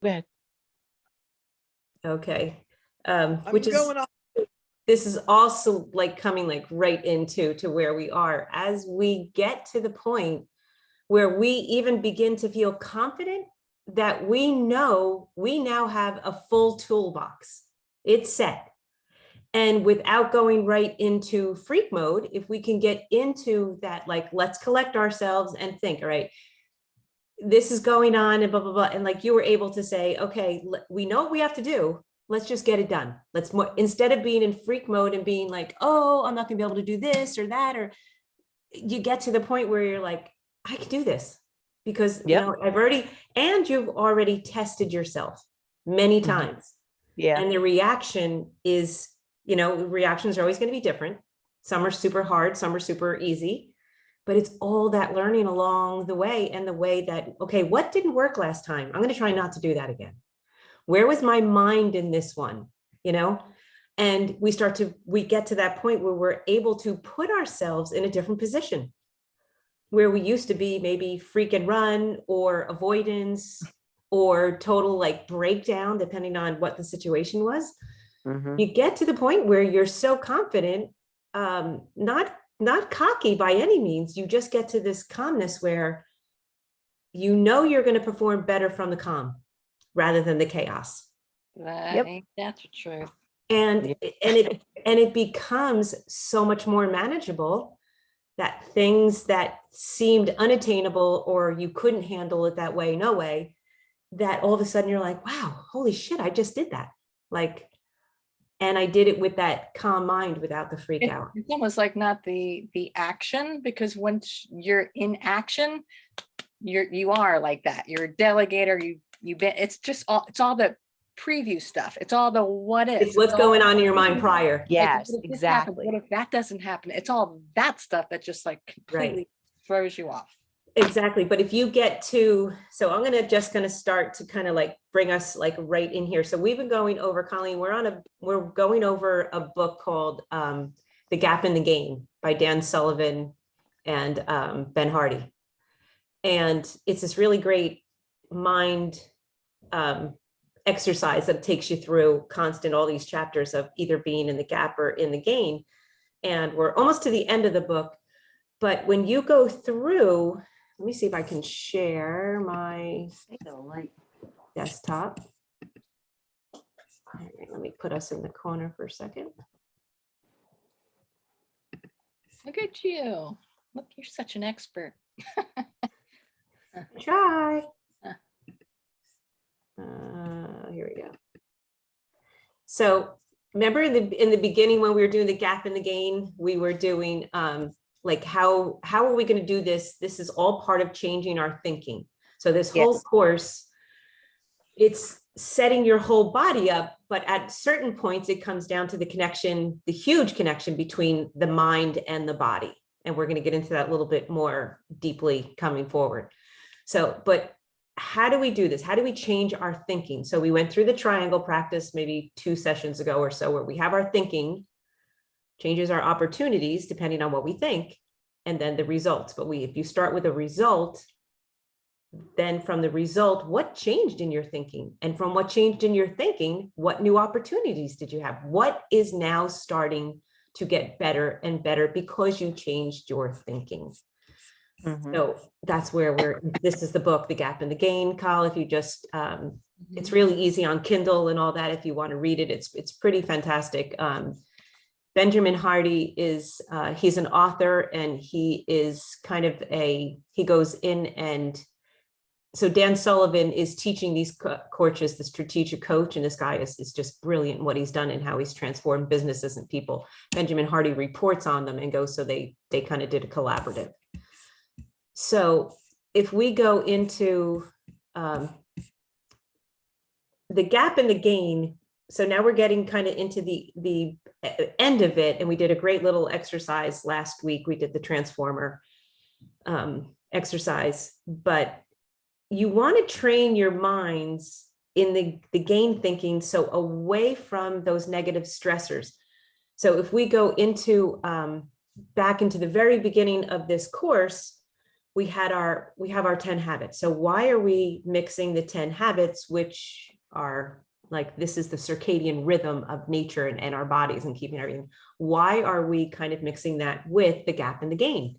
Good. Okay. I'm Which is, going off. this is also like coming like right into to where we are as we get to the point where we even begin to feel confident that we know we now have a full toolbox. It's set. And without going right into freak mode, if we can get into that, like, let's collect ourselves and think, all right, this is going on and blah, blah, blah. And like you were able to say, okay, we know what we have to do. Let's just get it done. Let's more, instead of being in freak mode and being like, oh, I'm not gonna be able to do this or that, or you get to the point where you're like, I can do this because Yep. you know, I've already, and you've already tested yourself many times. Yeah. And the reaction is, you know, reactions are always going to be different. Some are super hard, some are super easy, but it's all that learning along the way, and the way that, okay, what didn't work last time? I'm going to try not to do that again. Where was my mind in this one? You know, and we get to that point where we're able to put ourselves in a different position where we used to be maybe freak and run or avoidance or total like breakdown, depending on what the situation was. Mhm. You get to the point where you're so confident, not cocky by any means. You just get to this calmness where you know you're going to perform better from the calm rather than the chaos. That's the truth. And it becomes so much more manageable, that things that seemed unattainable or you couldn't handle it that way, no way, that all of a sudden you're like, wow, holy shit, I just did that. Like, and I did it with that calm mind without the freak out. It's almost like not the action, because once you're in action, you are like that. You're a delegator. It's just all, it's all the preview stuff. It's all the what if. It's what's going on in your mind prior. Yes, What if this happens? exactly. What if that doesn't happen? It's all that stuff that just like completely throws you off. Exactly. But if you get to, so I'm just gonna start to kind of like bring us like right in here. So we've been going over, Colleen, we're going over a book called The Gap in the Gain by Dan Sullivan and Ben Hardy. And it's this really great mind exercise that takes you through all these chapters of either being in the gap or in the gain. And we're almost to the end of the book. But when you go through, let me see if I can share my desktop. All right, let me put us in the corner for a second. Look at you. Look, you're such an expert. Try. Here we go. So remember in the beginning when we were doing the gap in the gain, we were doing like how are we going to do this? This is all part of changing our thinking. So this whole course, it's setting your whole body up, but at certain points it comes down to the connection, the huge connection between the mind and the body. And we're going to get into that a little bit more deeply coming forward. So, but how do we do this? How do we change our thinking? So we went through the triangle practice maybe 2 sessions ago or so, where we have our thinking changes our opportunities depending on what we think, and then the results. But if you start with a result, then from the result, what changed in your thinking? And from what changed in your thinking, what new opportunities did you have? What is now starting to get better and better because you changed your thinking? So that's where this is the book, The Gap in the Gain, Kyle. If you just, it's really easy on Kindle and all that. If you want to read it, it's pretty fantastic. Benjamin Hardy is, he's an author, and he is kind of he goes in, and so Dan Sullivan is teaching these coaches, the strategic coach, and this guy is just brilliant in what he's done and how he's transformed businesses and people. Benjamin Hardy reports on them and goes, so they kind of did a collaborative. So if we go into the gap in the gain, so now we're getting kind of into the end of it, and we did a great little exercise last week. We did the transformer exercise, but you want to train your minds in the gain thinking, so away from those negative stressors. So if we go into back into the very beginning of this course, we have our 10 habits. So why are we mixing the 10 habits, which are like, this is the circadian rhythm of nature and our bodies and keeping everything. Why are we kind of mixing that with the gap and the gain?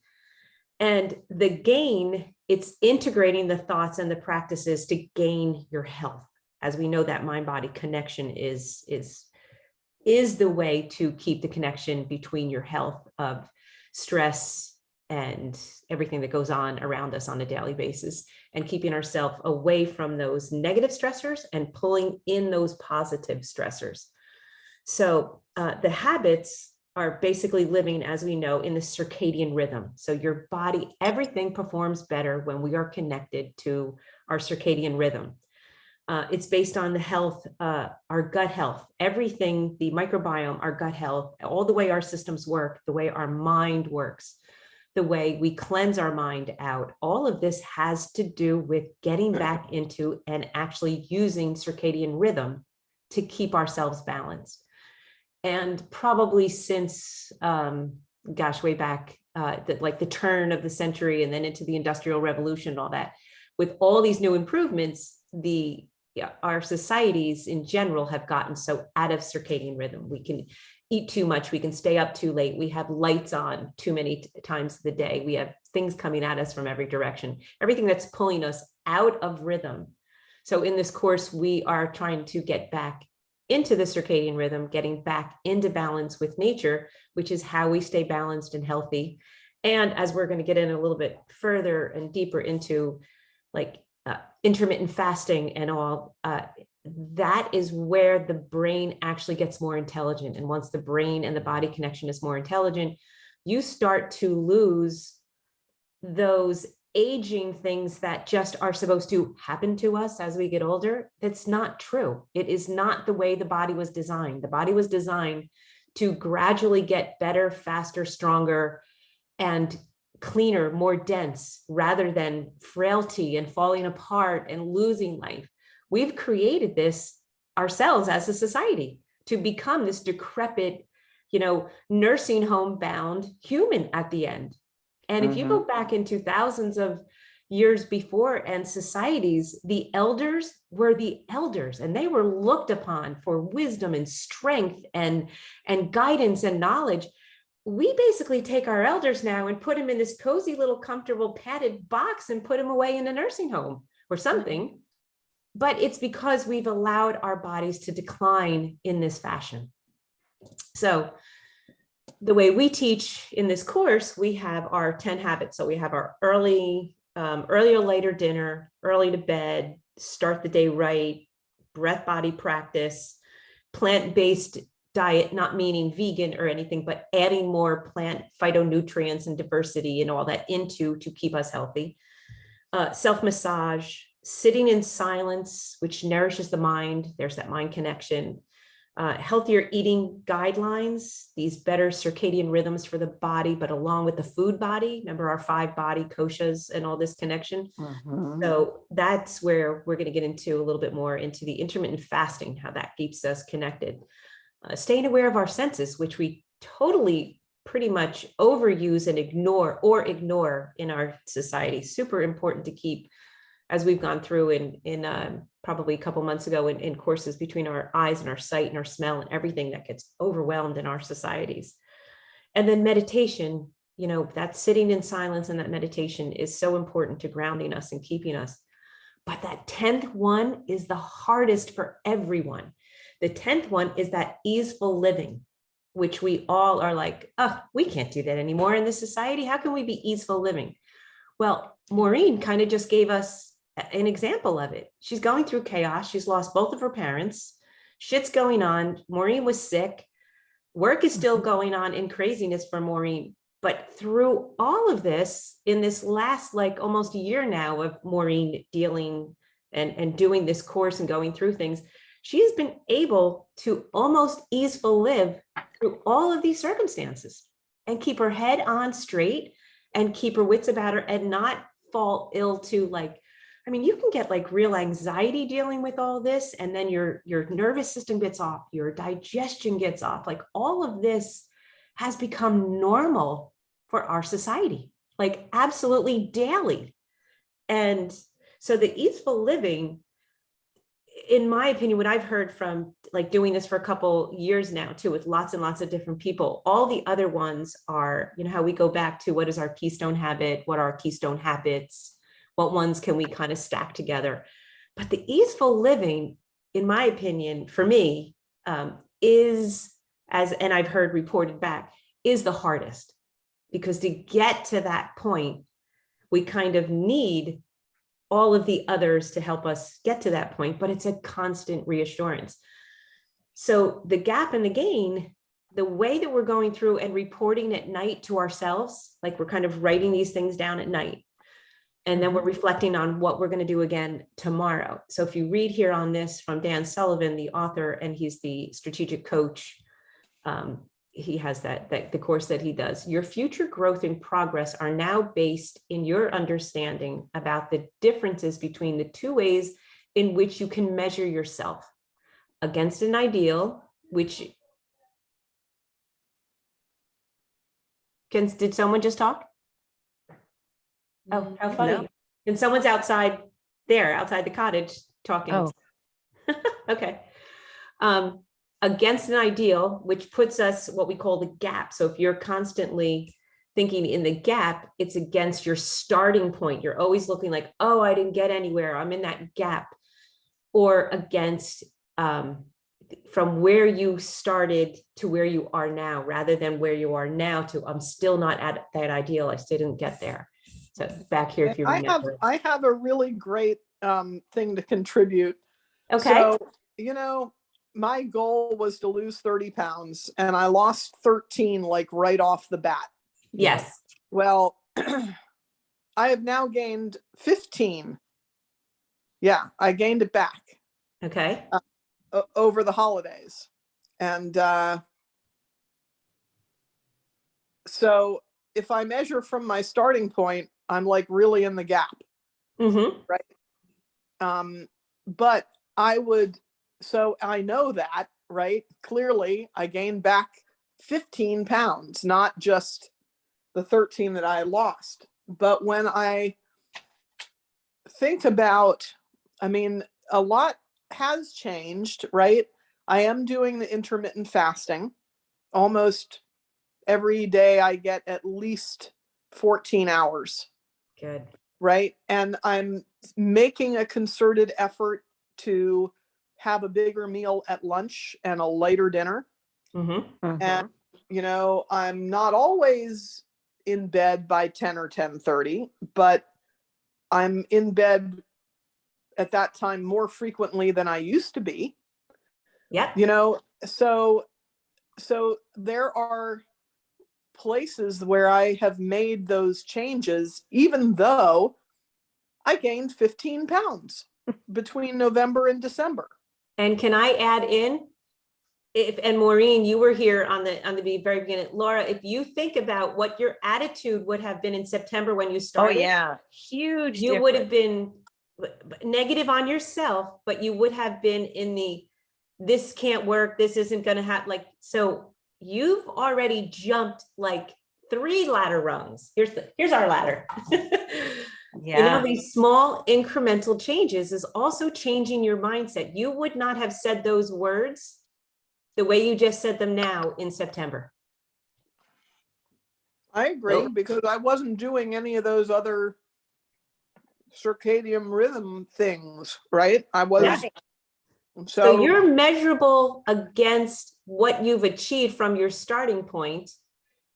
And the gain, it's integrating the thoughts and the practices to gain your health. As we know, that mind-body connection is the way to keep the connection between your health of stress and everything that goes on around us on a daily basis, and keeping ourselves away from those negative stressors and pulling in those positive stressors. So the habits are basically living, as we know, in the circadian rhythm. So your body, everything performs better when we are connected to our circadian rhythm. It's based on the health, our gut health, everything, the microbiome, our gut health, all the way our systems work, the way our mind works, the way we cleanse our mind out. All of this has to do with getting back into and actually using circadian rhythm to keep ourselves balanced. And probably since, way back, like the turn of the century and then into the Industrial Revolution and all that, with all these new improvements, our societies in general have gotten so out of circadian rhythm. We can eat too much. We can stay up too late. We have lights on too many times of the day. We have things coming at us from every direction, everything that's pulling us out of rhythm. So in this course, we are trying to get back into the circadian rhythm, getting back into balance with nature, which is how we stay balanced and healthy. And as we're going to get in a little bit further and deeper into like intermittent fasting and all, that is where the brain actually gets more intelligent. And once the brain and the body connection is more intelligent, you start to lose those aging things that just are supposed to happen to us as we get older. That's not true. It is not the way the body was designed. The body was designed to gradually get better, faster, stronger, and cleaner, more dense, rather than frailty and falling apart and losing life. We've created this ourselves as a society to become this decrepit, nursing home bound human at the end. And if you go back into thousands of years before and societies, the elders were the elders, and they were looked upon for wisdom and strength and guidance and knowledge. We basically take our elders now and put them in this cozy little comfortable padded box and put them away in a nursing home or something. But it's because we've allowed our bodies to decline in this fashion. So the way we teach in this course, we have our 10 habits. So we have our early or later dinner, early to bed, start the day right, breath body practice, plant-based diet, not meaning vegan or anything, but adding more plant phytonutrients and diversity and all that to keep us healthy. Self-massage, sitting in silence, which nourishes the mind. There's that mind connection. Healthier eating guidelines, these better circadian rhythms for the body, but along with the food body. Remember our 5 body koshas and all this connection. So that's where we're going to get into a little bit more into the intermittent fasting, how that keeps us connected. Staying aware of our senses, which we totally pretty much overuse and ignore in our society. Super important to keep, as we've gone through in probably a couple months ago in courses, between our eyes and our sight and our smell and everything that gets overwhelmed in our societies. And then meditation, that sitting in silence and that meditation is so important to grounding us and keeping us. But that 10th one is the hardest for everyone. The 10th one is that easeful living, which we all are like, oh, we can't do that anymore in this society. How can we be easeful living? Well, Maureen kind of just gave us an example of it. She's going through chaos. She's lost both of her parents. Shit's going on. Maureen was sick. Work is still going on in craziness for Maureen. But through all of this, in this last almost a year now of Maureen dealing and doing this course and going through things, she's been able to almost easeful live through all of these circumstances and keep her head on straight and keep her wits about her and not fall ill to you can get real anxiety dealing with all this, and then your nervous system gets off, your digestion gets off. All of this has become normal for our society. like absolutely daily. And so the easeful living, in my opinion, what I've heard from like doing this for a couple years now too, with lots and lots of different people, all the other ones are, you know, how we go back to what is our keystone habit, what are our keystone habits, what ones can we kind of stack together. But the easeful living, in my opinion, for me, is, as, and I've heard reported back, is the hardest, because to get to that point, we kind of need all of the others to help us get to that point, but it's a constant reassurance. So the gap and the gain, the way that we're going through and reporting at night to ourselves, like we're kind of writing these things down at night, and then we're reflecting on what we're going to do again tomorrow. So if you read here on this from Dan Sullivan, the author, and he's the strategic coach, he has the course that he does. Your future growth and progress are now based in your understanding about the differences between the two ways in which you can measure yourself: against an ideal, which did someone just talk? Oh, how funny. No. And someone's outside the cottage talking. Oh. Okay. Against an ideal, which puts us what we call the gap. So if you're constantly thinking in the gap, it's against your starting point. You're always looking like, oh, I didn't get anywhere, I'm in that gap. Or against from where you started to where you are now, rather than where you are now to I'm still not at that ideal, I still didn't get there. So back here, if you remember. I have a really great thing to contribute. Okay. So, you know, my goal was to lose 30 pounds and I lost 13, like right off the bat. Yes. Well, I have now gained 15. Yeah, I gained it back. Okay. Over the holidays. And so if I measure from my starting point, I'm like really in the gap. Mm-hmm. Right. But so I know that, right? Clearly I gained back 15 pounds, not just the 13 that I lost. But when I think about, I mean, a lot has changed, right? I am doing the intermittent fasting. Almost every day I get at least 14 hours. Good. Right. And I'm making a concerted effort to have a bigger meal at lunch and a lighter dinner. Mm-hmm. And, you know, I'm not always in bed by 10 or 10:30, but I'm in bed at that time more frequently than I used to be. Yep. You know, so there are places where I have made those changes, even though I gained 15 pounds between November and December. And can I add in, and Maureen, you were here on the very beginning. Laura, if you think about what your attitude would have been in September when you started. Oh yeah, huge. You would have been negative on yourself, but you would have been in the, this can't work, this isn't going to happen. Like, so you've already jumped like 3 ladder rungs. Here's our ladder. Yeah. You know, these small incremental changes is also changing your mindset. You would not have said those words the way you just said them now in September. I agree, because I wasn't doing any of those other circadian rhythm things, right? I was. Right. So you're measurable against what you've achieved from your starting point.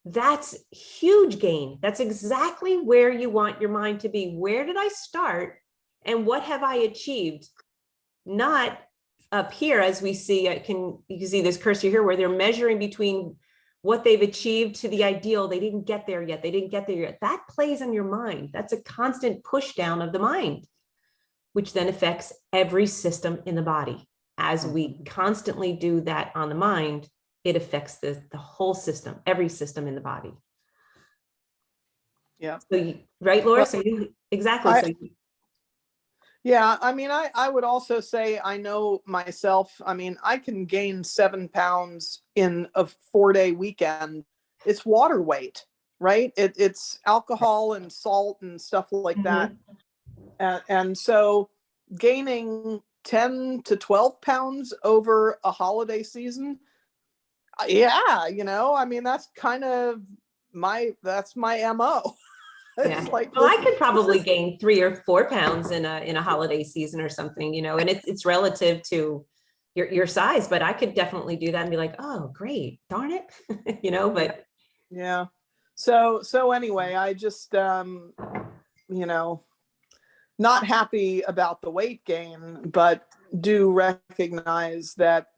That's huge gain. That's exactly where you want your mind to be. Where did I start and what have I achieved? Not up here, as we see, you can see this cursor here where they're measuring between what they've achieved to the ideal. They didn't get there yet. They didn't get there yet. That plays on your mind. That's a constant push down of the mind, which then affects every system in the body. As we constantly do that on the mind, it affects the whole system, every system in the body. Yeah. So right, Laura? So you, exactly. Yeah, I mean, I would also say, I know myself, I mean, I can gain 7 pounds in a 4-day weekend. It's water weight, right? It's alcohol and salt and stuff like that. And so gaining 10 to 12 pounds over a holiday season, yeah, I mean, that's kind of that's my MO. Yeah. It's like, Well, I this could probably is, gain 3 or 4 pounds in a holiday season or something, and it's relative to your size, but I could definitely do that and be like, oh, great, darn it, but yeah. So anyway, I just, not happy about the weight gain, but do recognize that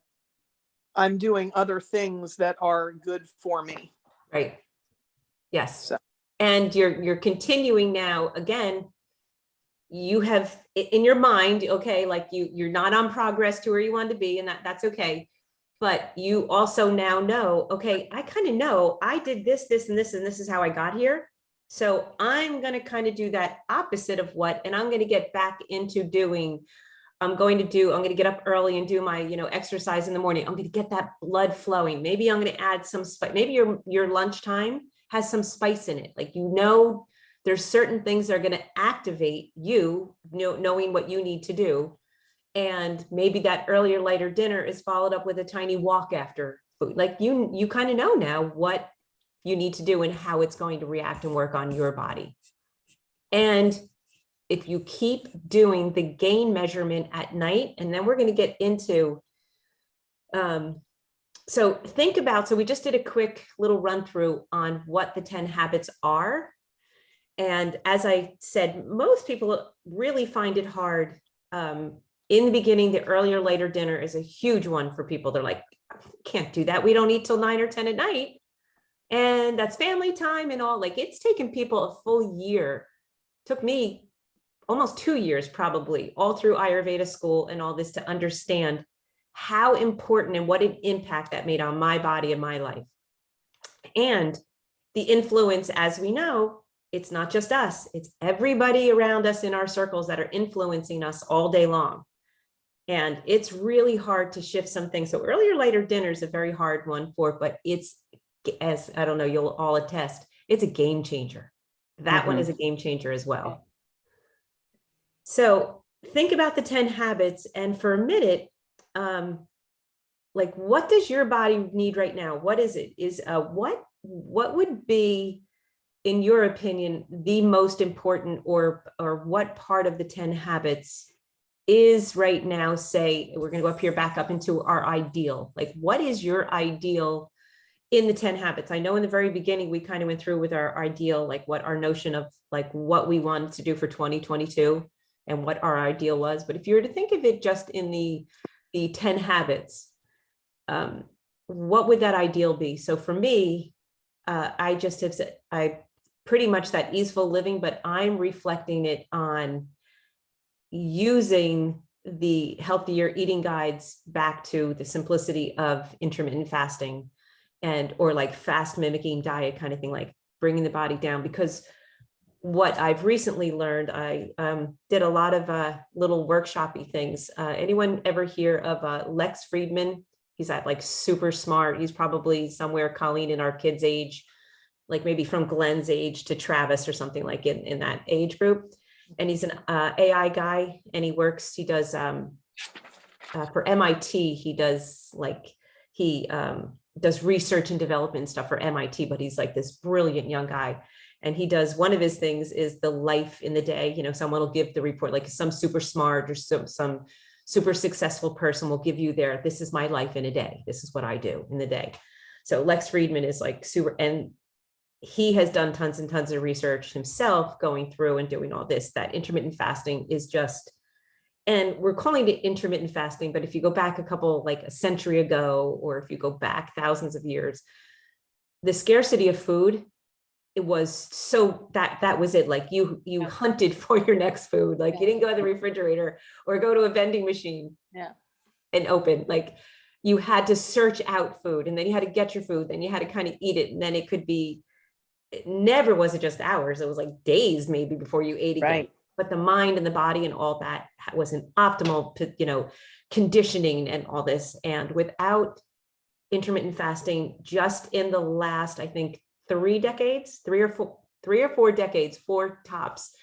I'm doing other things that are good for me. right. Yes. So, And you're continuing now, again, you have in your mind, okay, like you're not on progress to where you want to be, and that's okay. But you also now know, okay, I kind of know I did this, this, and this, and this is how I got here. So I'm going to kind of do that opposite of and I'm going to get back into doing. I'm going to get up early and do my, exercise in the morning. I'm going to get that blood flowing. Maybe I'm going to add some spice. Maybe your lunchtime has some spice in it. Like, there's certain things that are going to activate you, knowing what you need to do. And maybe that earlier, lighter dinner is followed up with a tiny walk after food. Like, you kind of know now what you need to do and how it's going to react and work on your body. And if you keep doing the gain measurement at night, and then we're going to get into, so we just did a quick little run through on what the 10 habits are. And as I said, most people really find it hard. In the beginning, the earlier, later dinner is a huge one for people. They're like, can't do that. We don't eat till 9 or 10 at night. And that's family time and all. Like, it's taken people a full year. Took me almost 2 years, probably, all through Ayurveda school and all this, to understand how important and what an impact that made on my body and my life. And the influence, as we know, it's not just us, it's everybody around us in our circles that are influencing us all day long. And it's really hard to shift some things. So earlier, later dinner is a very hard one but it's, as I don't know, you'll all attest, it's a game changer. That one is a game changer as well. So think about the 10 habits, and for a minute, like, what does your body need right now? What is it? What would be, in your opinion, the most important, or what part of the 10 habits is right now, say, we're going to go up here, back up into our ideal. Like, what is your ideal in the 10 habits? I know in the very beginning, we kind of went through with our ideal, like what our notion of like what we wanted to do for 2022 and what our ideal was. But if you were to think of it just in the 10 habits, what would that ideal be? So for me, I just have said, pretty much that easeful living, but I'm reflecting it on using the healthier eating guides back to the simplicity of intermittent fasting, or like fast mimicking diet kind of thing, like bringing the body down. Because what I've recently learned, I did a lot of little workshopy things. Anyone ever hear of Lex Friedman? He's like super smart. He's probably somewhere, Colleen, in our kids' age, like maybe from Glenn's age to Travis or something, like in that age group. And he's an AI guy, and he does for MIT. He does does research and development stuff for MIT, but he's like this brilliant young guy. And he does, one of his things is the life in the day. Someone will give the report, like some super smart or some super successful person will give you this is my life in a day. This is what I do in the day. So Lex Friedman is like super, and he has done tons and tons of research himself, going through and doing all this, that intermittent fasting is just, and we're calling it intermittent fasting, but if you go back a century ago, or if you go back thousands of years, the scarcity of food, it was so that was it. Like you hunted for your next food. Like you didn't go to the refrigerator or go to a vending machine and open. Like you had to search out food, and then you had to get your food, then you had to kind of eat it. And then it never was it just hours. It was like days maybe before you ate again. Right. But the mind and the body and all that was an optimal, conditioning and all this. And without intermittent fasting, just in the last, I think, 3 decades, 3 or 4 decades, 4 tops,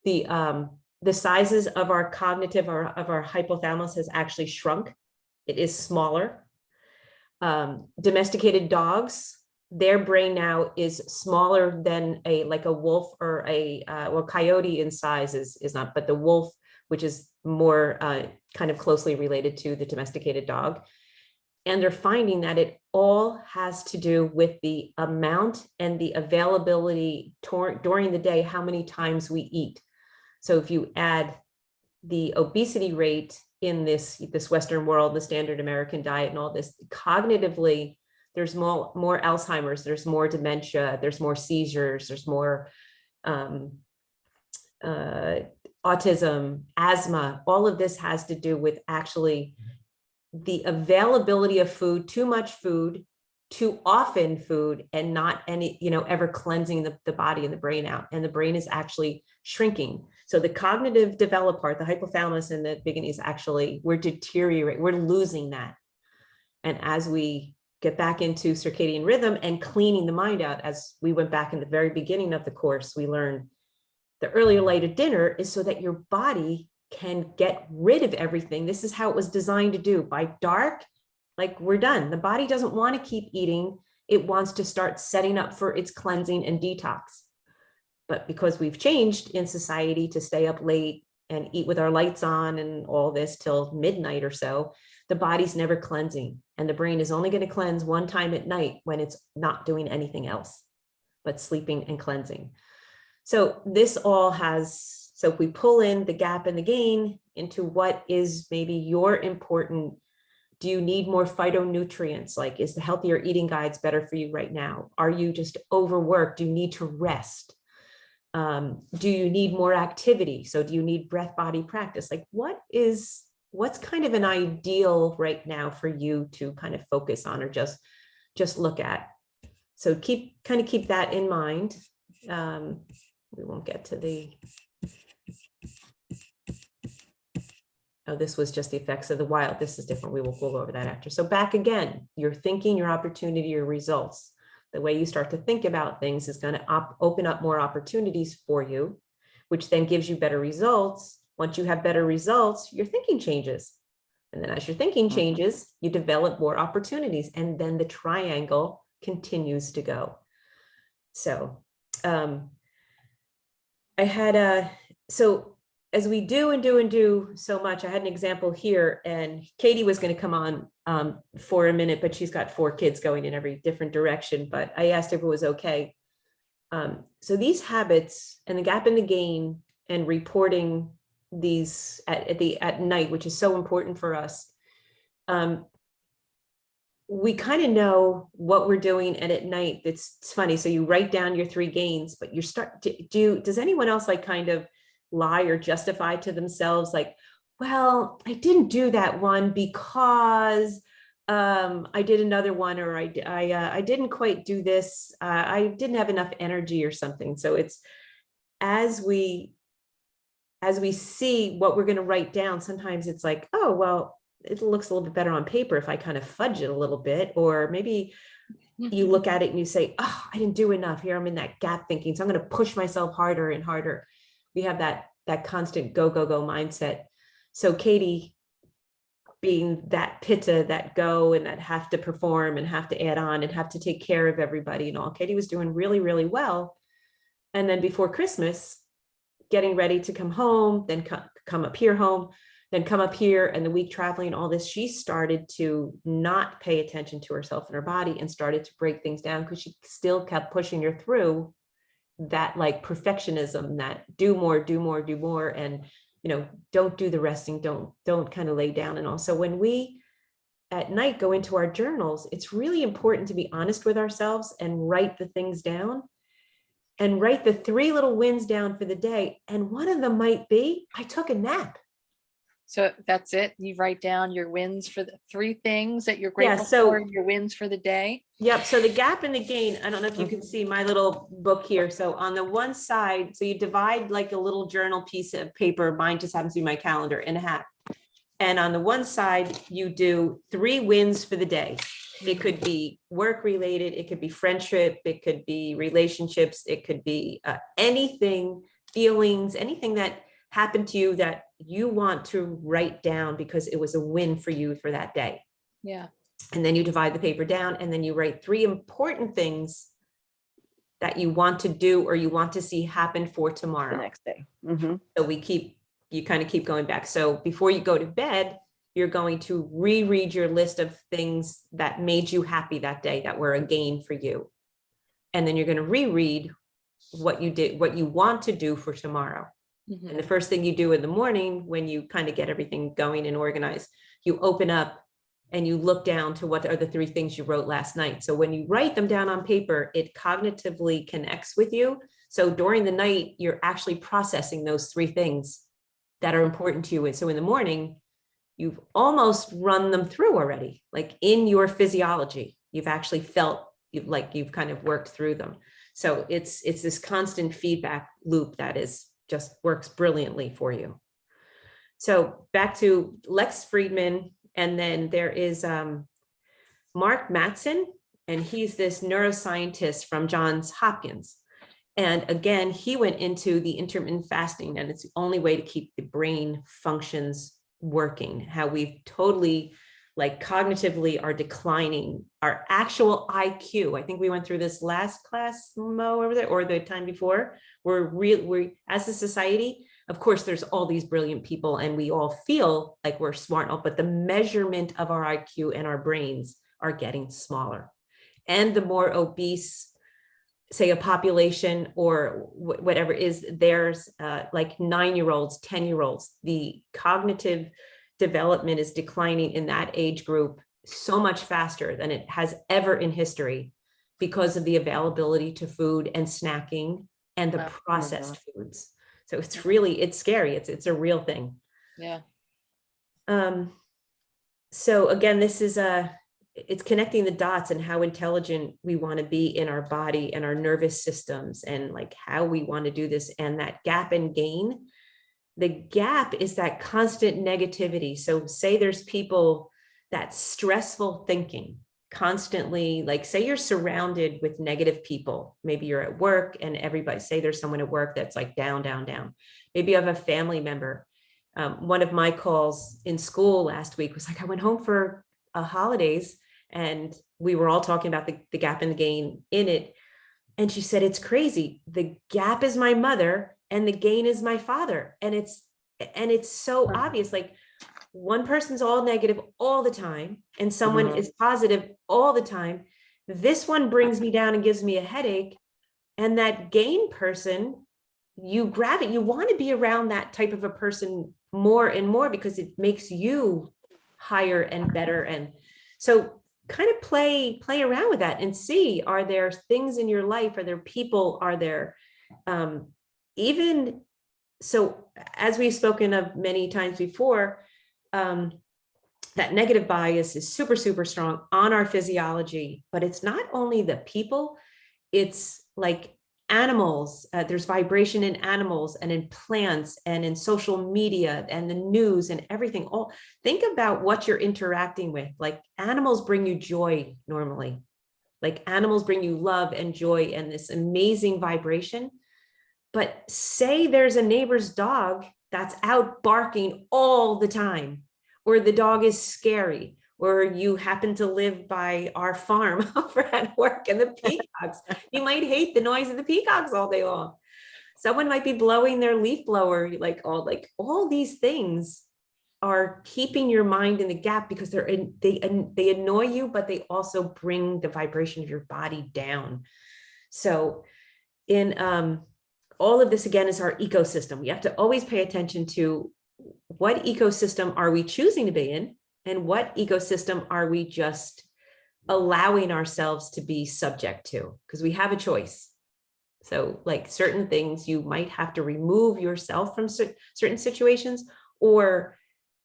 the sizes of our cognitive or of our hypothalamus has actually shrunk. It is smaller. Domesticated dogs, their brain now is smaller than like a wolf or a well, coyote in size is not, but the wolf, which is more kind of closely related to the domesticated dog. And they're finding that it all has to do with the amount and the availability during the day, how many times we eat. So if you add the obesity rate in this Western world, the standard American diet and all this, cognitively, there's more Alzheimer's, there's more dementia, there's more seizures, there's more autism, asthma. All of this has to do with actually the availability of food, too much food, too often food, and not any, ever cleansing the body and the brain out. And the brain is actually shrinking. So the cognitive developed part, the hypothalamus and the bigginies, actually, we're deteriorating, we're losing that. And as we get back into circadian rhythm and cleaning the mind out, as we went back in the very beginning of the course, we learned the earlier light of dinner is so that your body can get rid of everything. This is how it was designed to do. By dark, like, we're done. The body doesn't want to keep eating. It wants to start setting up for its cleansing and detox. But because we've changed in society to stay up late and eat with our lights on and all this till midnight or so, the body's never cleansing. And the brain is only going to cleanse one time at night when it's not doing anything else but sleeping and cleansing. So this all has, so if we pull in the gap and the gain into what is maybe your important, do you need more phytonutrients? Like, is the healthier eating guides better for you right now? Are you just overworked? Do you need to rest? Do you need more activity? So do you need breath body practice? Like, what's kind of an ideal right now for you to kind of focus on or just look at? So keep that in mind. We won't get to the, oh, this was just the effects of the wild. This is different. We'll go over that after. So back again, your thinking, your opportunity, your results. The way you start to think about things is going to open up more opportunities for you, which then gives you better results. Once you have better results, your thinking changes. And then as your thinking changes, you develop more opportunities. And then the triangle continues to go. So I had so as we do so much, I had an example here, and Katie was going to come on for a minute, but she's got 4 kids going in every different direction. But I asked if it was okay. So these habits and the gap and the gain and reporting these at night, which is so important for us. We kind of know what we're doing, and at night, it's funny. So you write down your 3 gains, but you start to does anyone else like kind of lie or justify to themselves, like, well, I didn't do that one because I did another one, or I didn't quite do this. I didn't have enough energy or something. So it's as we see what we're going to write down, sometimes it's like, oh, well, it looks a little bit better on paper if I kind of fudge it a little bit. Or maybe you look at it and you say, oh, I didn't do enough here. I'm in that gap thinking. So I'm going to push myself harder and harder. We have that constant go mindset. So Katie, being that pitta, that go and that have to perform and have to add on and have to take care of everybody and all, Katie was doing really, really well. And then before Christmas, getting ready to come home, then come up here home, then come up here, and the week traveling, all this, she started to not pay attention to herself and her body and started to break things down, because she still kept pushing her through that like perfectionism, that do more, and don't do the resting, don't kind of lay down. And also when we at night go into our journals, it's really important to be honest with ourselves and write the things down, and write the 3 little wins down for the day. And one of them might be, I took a nap. So that's it. You write down your wins for the 3 things that you're grateful so- for, and your wins for the day. Yep. So the gap and the gain, I don't know if you can see my little book here. So on the one side, so you divide like a little journal piece of paper. Mine just happens to be my calendar in half. And on the one side, you do 3 wins for the day. It could be work related, it could be friendship, it could be relationships, it could be anything, feelings, anything that happened to you that you want to write down because it was a win for you for that day. Yeah. And then you divide the paper down and then you write 3 important things that you want to do or you want to see happen for The tomorrow. next day. Mhm. So you kind of keep going back. So before you go to bed, you're going to reread your list of things that made you happy that day, that were a gain for you. And then you're going to reread what you did, what you want to do for tomorrow. Mhm. And the first thing you do in the morning, when you kind of get everything going and organized, you open up and you look down to what are the 3 things you wrote last night. So when you write them down on paper, it cognitively connects with you. So during the night, you're actually processing those 3 things that are important to you. And so in the morning, you've almost run them through already, like in your physiology, you've actually felt you've kind of worked through them. So it's this constant feedback loop that is just works brilliantly for you. So back to Lex Friedman, and then there is Mark Mattson, and he's this neuroscientist from Johns Hopkins. And again, he went into the intermittent fasting, and it's the only way to keep the brain functions working, how we've totally, like, cognitively are declining our actual IQ. I think we went through this last class, Mo, over there, or the time before. We're as a society, of course, there's all these brilliant people and we all feel like we're smart, but the measurement of our IQ and our brains are getting smaller. And the more obese, say, a population or whatever is, there's like 9-year-olds, 10-year-olds, the cognitive development is declining in that age group so much faster than it has ever in history because of the availability to food and snacking and the Wow. processed foods. So it's really, it's scary. It's a real thing. Yeah. So again, this is it's connecting the dots and how intelligent we want to be in our body and our nervous systems and like how we want to do this. And that gap and gain, the gap is that constant negativity. So say there's people that stressful thinking constantly, like say you're surrounded with negative people. Maybe you're at work and everybody, say there's someone at work that's like down, down, down. Maybe you have a family member. One of my calls in school last week was like, I went home for holidays and we were all talking about the gap and the gain in it. And she said, it's crazy. The gap is my mother and the gain is my father. And it's so obvious. Like one person's all negative all the time and someone is positive all the time. This one brings me down and gives me a headache. And that gain person, you grab it. You want to be around that type of a person more and more because it makes you higher and better. And so kind of play around with that and see, are there things in your life? Are there people? Are there even, so as we've spoken of many times before, that negative bias is super, super strong on our physiology, but it's not only the people, it's like animals. There's vibration in animals and in plants and in social media and the news and everything. All think about what you're interacting with. Like animals bring you joy normally. Like animals bring you love and joy and this amazing vibration. But say there's a neighbor's dog that's out barking all the time, or the dog is scary, or you happen to live by our farm over at work and the peacocks, you might hate the noise of the peacocks all day long. Someone might be blowing their leaf blower, like all these things are keeping your mind in the gap because they annoy you, but they also bring the vibration of your body down. So in all of this, again, is our ecosystem. We have to always pay attention to what ecosystem are we choosing to be in, and what ecosystem are we just allowing ourselves to be subject to? Because we have a choice. So like certain things, you might have to remove yourself from certain situations or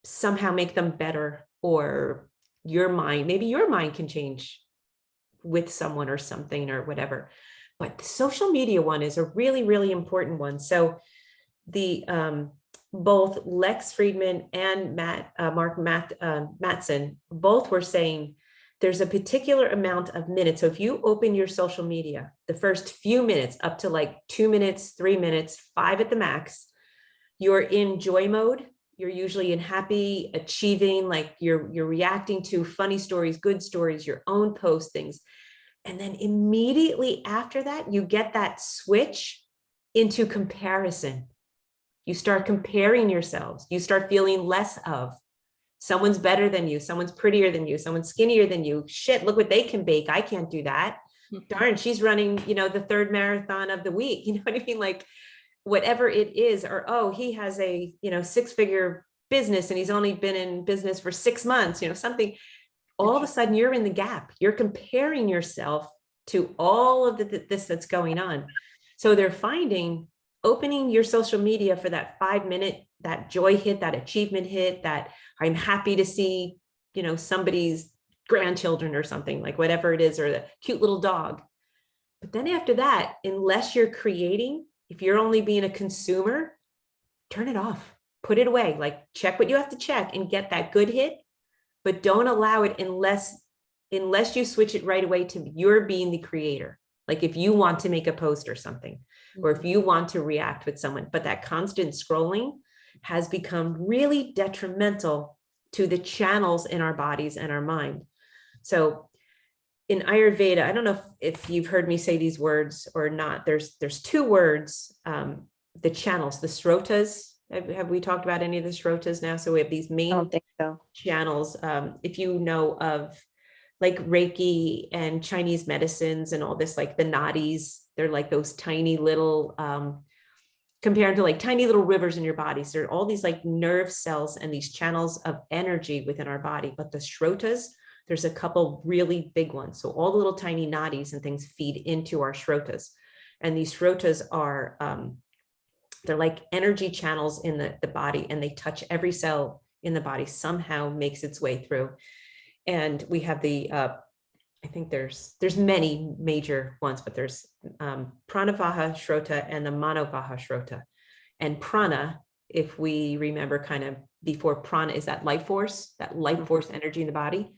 somehow make them better, or maybe your mind can change with someone or something or whatever. But the social media one is a really, really important one. So the both Lex Friedman and Mark Mattson both were saying there's a particular amount of minutes. So if you open your social media, the first few minutes up to like 2 minutes, 3 minutes, 5 at the max, you're in joy mode. You're usually in happy, achieving, like you're reacting to funny stories, good stories, your own postings. And then immediately after that, you get that switch into comparison. You start comparing yourselves. You start feeling less of. Someone's better than you. Someone's prettier than you. Someone's skinnier than you. Shit, look what they can bake. I can't do that. Darn, she's running, the 3rd marathon of the week. You know what I mean? Like whatever it is, or, oh, he has a, 6-figure business and he's only been in business for 6 months, something. All of a sudden you're in the gap. You're comparing yourself to all of this that's going on. So they're finding opening your social media for that 5-minute, that joy hit, that achievement hit, that I'm happy to see, somebody's grandchildren or something, like whatever it is, or the cute little dog. But then after that, unless you're creating, if you're only being a consumer, turn it off, put it away, like check what you have to check and get that good hit, but don't allow it unless you switch it right away to you're being the creator. Like if you want to make a post or something, or if you want to react with someone, but that constant scrolling has become really detrimental to the channels in our bodies and our mind. So in Ayurveda, I don't know if you've heard me say these words or not, there's 2 words, the channels, the srotas. Have we talked about any of the srotas now? So we have these main I don't think so. channels. If you know of like Reiki and Chinese medicines and all this, like the nadis, they're like those tiny little, compared to like tiny little rivers in your body. So there are all these like nerve cells and these channels of energy within our body. But the shrotas, there's a couple really big ones. So all the little tiny nadis and things feed into our shrotas. And these shrotas are, they're like energy channels in the body, and they touch every cell in the body, somehow makes its way through. And we have the, I think there's many major ones, but there's Pranavaha Shrota and the Manovvaha Shrota. And prana, if we remember kind of before, prana is that life force energy in the body.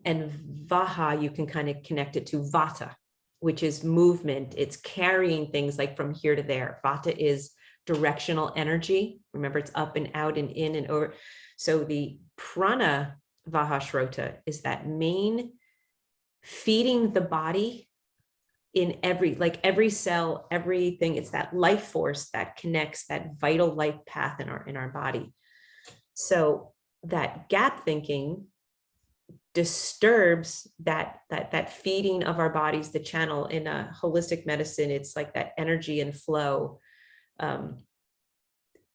And vaha, you can kind of connect it to vata, which is movement. It's carrying things like from here to there. Vata is directional energy. Remember, it's up and out and in and over. So the prana vaha shrota is that main feeding the body in every cell, everything. It's that life force that connects that vital life path in our body. So that gap thinking disturbs that feeding of our bodies, the channel. In a holistic medicine, it's like that energy and flow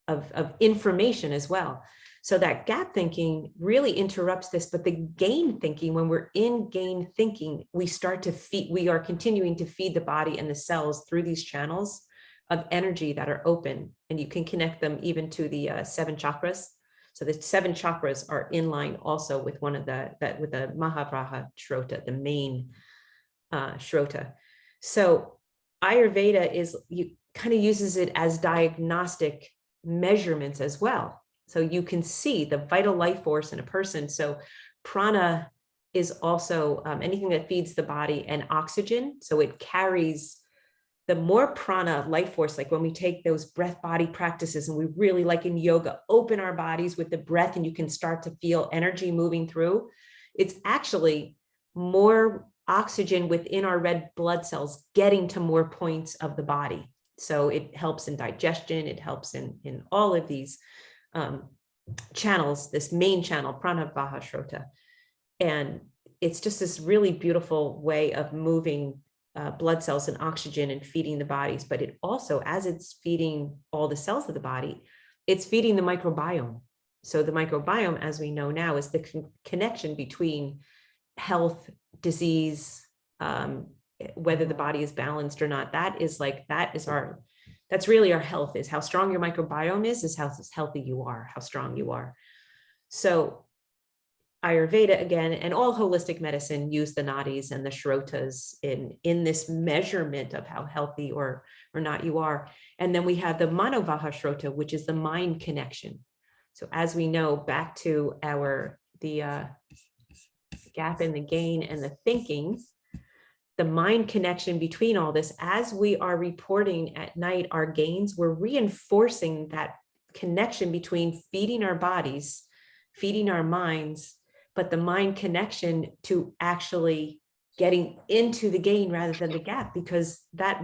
of information as well. So that gap thinking really interrupts this, but the gain thinking, when we're in gain thinking, we are continuing to feed the body and the cells through these channels of energy that are open, and you can connect them even to the 7 chakras. So the 7 chakras are in line also with with the Mahavraha Shrota, the main Shrota. So Ayurveda kind of uses it as diagnostic measurements as well. So you can see the vital life force in a person. So prana is also anything that feeds the body, and oxygen. So it carries the more prana life force, like when we take those breath body practices and we really, like in yoga, open our bodies with the breath, and you can start to feel energy moving through. It's actually more oxygen within our red blood cells getting to more points of the body. So it helps in digestion. It helps in all of these channels, this main channel, Pranavaha Shrota. And it's just this really beautiful way of moving blood cells and oxygen and feeding the bodies. But it also, as it's feeding all the cells of the body, it's feeding the microbiome. So the microbiome, as we know now, is the connection between health, disease, whether the body is balanced or not. That's really our health. Is how strong your microbiome is how healthy you are, how strong you are. So Ayurveda, again, and all holistic medicine use the nadis and the shrotas in this measurement of how healthy or not you are. And then we have the Manovvaha Shrota, which is the mind connection. So as we know, back to the gap in the gain and the thinking, the mind connection between all this, as we are reporting at night our gains, we're reinforcing that connection between feeding our bodies, feeding our minds, but the mind connection to actually getting into the gain rather than the gap, because that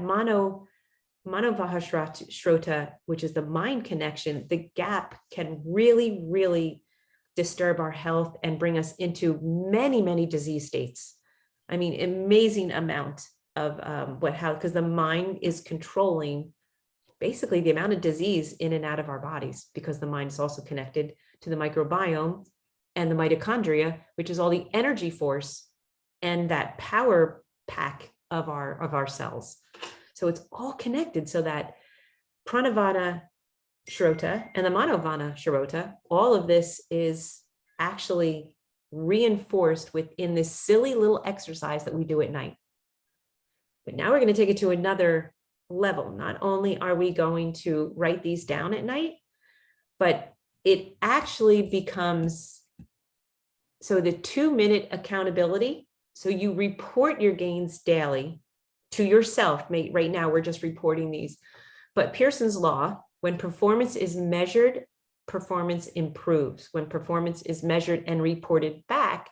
Manovahashrota, which is the mind connection, the gap can really, really disturb our health and bring us into many, many disease states. I mean, amazing amount of because the mind is controlling basically the amount of disease in and out of our bodies, because the mind is also connected to the microbiome and the mitochondria, which is all the energy force and that power pack of our cells. So it's all connected, so that Pranavana Shrota and the Manovana Shrota, all of this is actually reinforced within this silly little exercise that we do at night. But now we're going to take it to another level. Not only are we going to write these down at night, but it actually becomes, so the 2-minute accountability. So you report your gains daily to yourself. Right now, we're just reporting these. But Pearson's law, when performance is measured, performance improves. When performance is measured and reported back,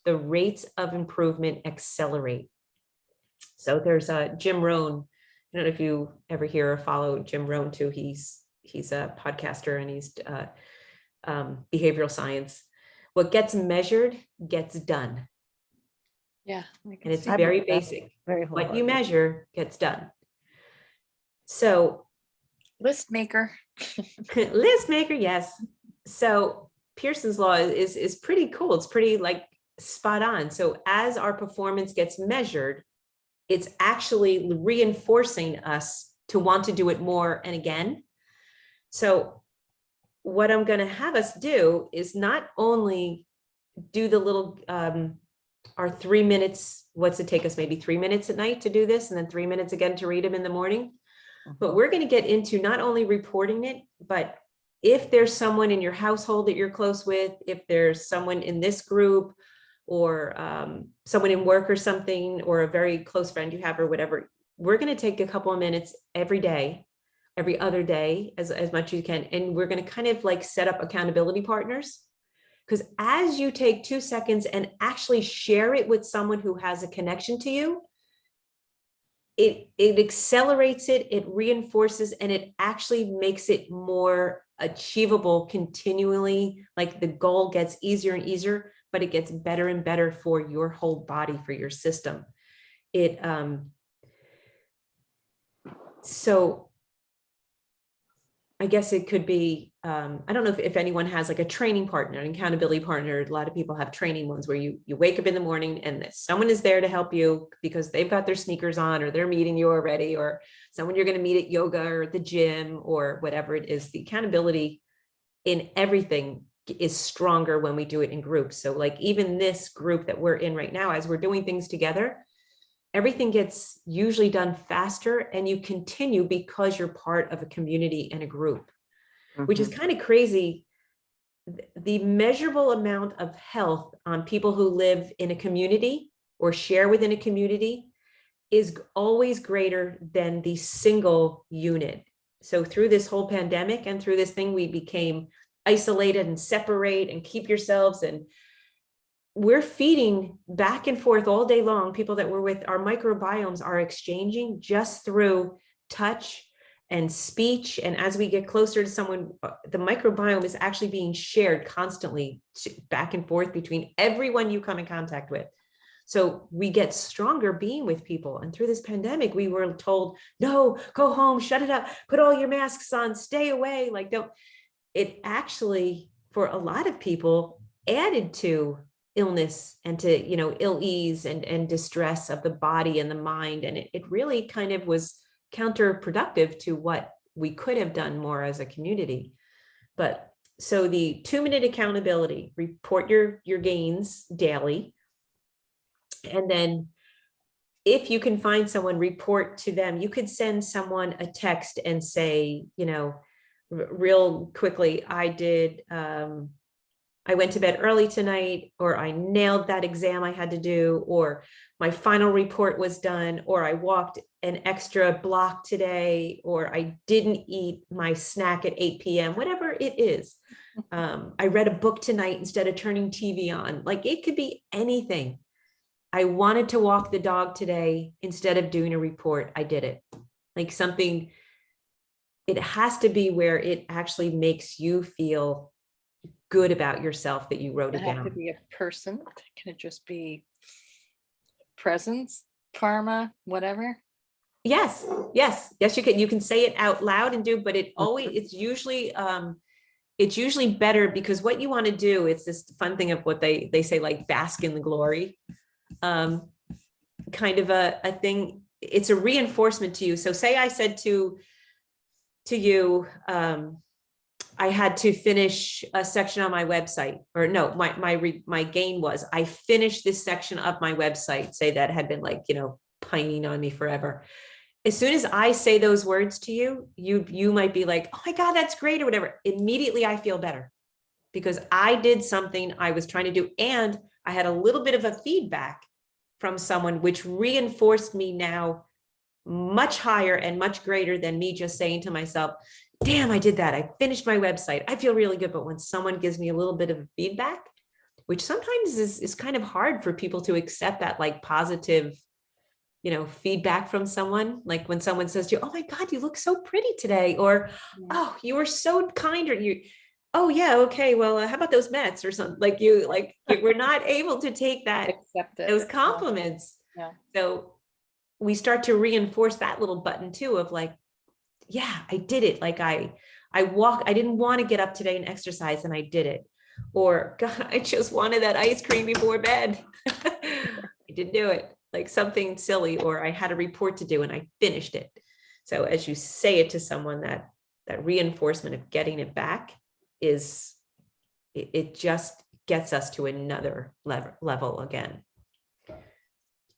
the rates of improvement accelerate. So there's Jim Rohn. I don't know if you ever hear or follow Jim Rohn too. He's a podcaster, and he's behavioral science. What gets measured gets done. Yeah. And it's I very believe that. basic. Very What you wholehearted. measure gets done. So List maker. list maker, yes. So Pearson's law is pretty cool. It's pretty like spot on. So as our performance gets measured, it's actually reinforcing us to want to do it more and again. So what I'm going to have us do is not only do the little our 3 minutes, what's it take us, maybe 3 minutes at night to do this, and then 3 minutes again to read them in the morning. But we're going to get into not only reporting it, but if there's someone in your household that you're close with, if there's someone in this group, or someone in work or something, or a very close friend you have or whatever, we're going to take a couple of minutes every day, every other day, as much as you can. And we're going to kind of like set up accountability partners. Because as you take 2 seconds and actually share it with someone who has a connection to you, it accelerates it, it reinforces, and it actually makes it more achievable continually. Like the goal gets easier and easier, but it gets better and better for your whole body, for your system. So I guess it could be, I don't know if anyone has like a training partner, an accountability partner. A lot of people have training ones where you wake up in the morning and someone is there to help you because they've got their sneakers on, or they're meeting you already, or someone you're going to meet at yoga or at the gym or whatever it is. The accountability in everything is stronger when we do it in groups. So like even this group that we're in right now, as we're doing things together, everything gets usually done faster, and you continue because you're part of a community and a group, which is kind of crazy. The measurable amount of health on people who live in a community or share within a community is always greater than the single unit. So through this whole pandemic and through this thing, we became isolated and separate and keep yourselves, and we're feeding back and forth all day long. People that we're with, our microbiomes are exchanging just through touch and speech. And as we get closer to someone, the microbiome is actually being shared constantly back and forth between everyone you come in contact with. So we get stronger being with people. And through this pandemic, we were told, no, go home, shut it up, put all your masks on, stay away. Like, don't. It actually, for a lot of people, added to illness and to, ill ease and distress of the body and the mind. And it really kind of was counterproductive to what we could have done more as a community. But so the 2-minute accountability, report your gains daily. And then if you can find someone, report to them. You could send someone a text and say, real quickly, I did I went to bed early tonight, or I nailed that exam I had to do, or my final report was done, or I walked an extra block today, or I didn't eat my snack at 8 p.m., whatever it is. I read a book tonight instead of turning TV on. Like, it could be anything. I wanted to walk the dog today instead of doing a report. I did it. Like, something, it has to be where it actually makes you feel good about yourself that you wrote Does it it have to down. be a person? Can it just be presence, karma, whatever? Yes, yes, yes, you can say it out loud and do, but it's usually better, because what you want to do, it's this fun thing of what they say, like, bask in the glory. Kind of a thing. It's a reinforcement to you. So say I said to you, I had to finish a section on my website, or no, my gain was, I finished this section of my website, say that had been, like, pining on me forever. As soon as I say those words to you, you might be like, oh my God, that's great, or whatever. Immediately I feel better, because I did something I was trying to do, and I had a little bit of a feedback from someone, which reinforced me now much higher and much greater than me just saying to myself, damn, I did that. I finished my website. I feel really good. But when someone gives me a little bit of feedback, which sometimes is kind of hard for people to accept, that, like, positive, feedback from someone, like when someone says to you, oh my God, you look so pretty today, or, oh, you were so kind, or oh yeah, okay, well, how about those Mets or something, we're not able to take Accept it. those compliments. Yeah. So we start to reinforce that little button too, of like, yeah, I did it. Like, I didn't want to get up today and exercise, and I did it. Or, God, I just wanted that ice cream before bed. I didn't do it. Like, something silly, or I had a report to do and I finished it. So as you say it to someone, that reinforcement of getting it back it just gets us to another level again.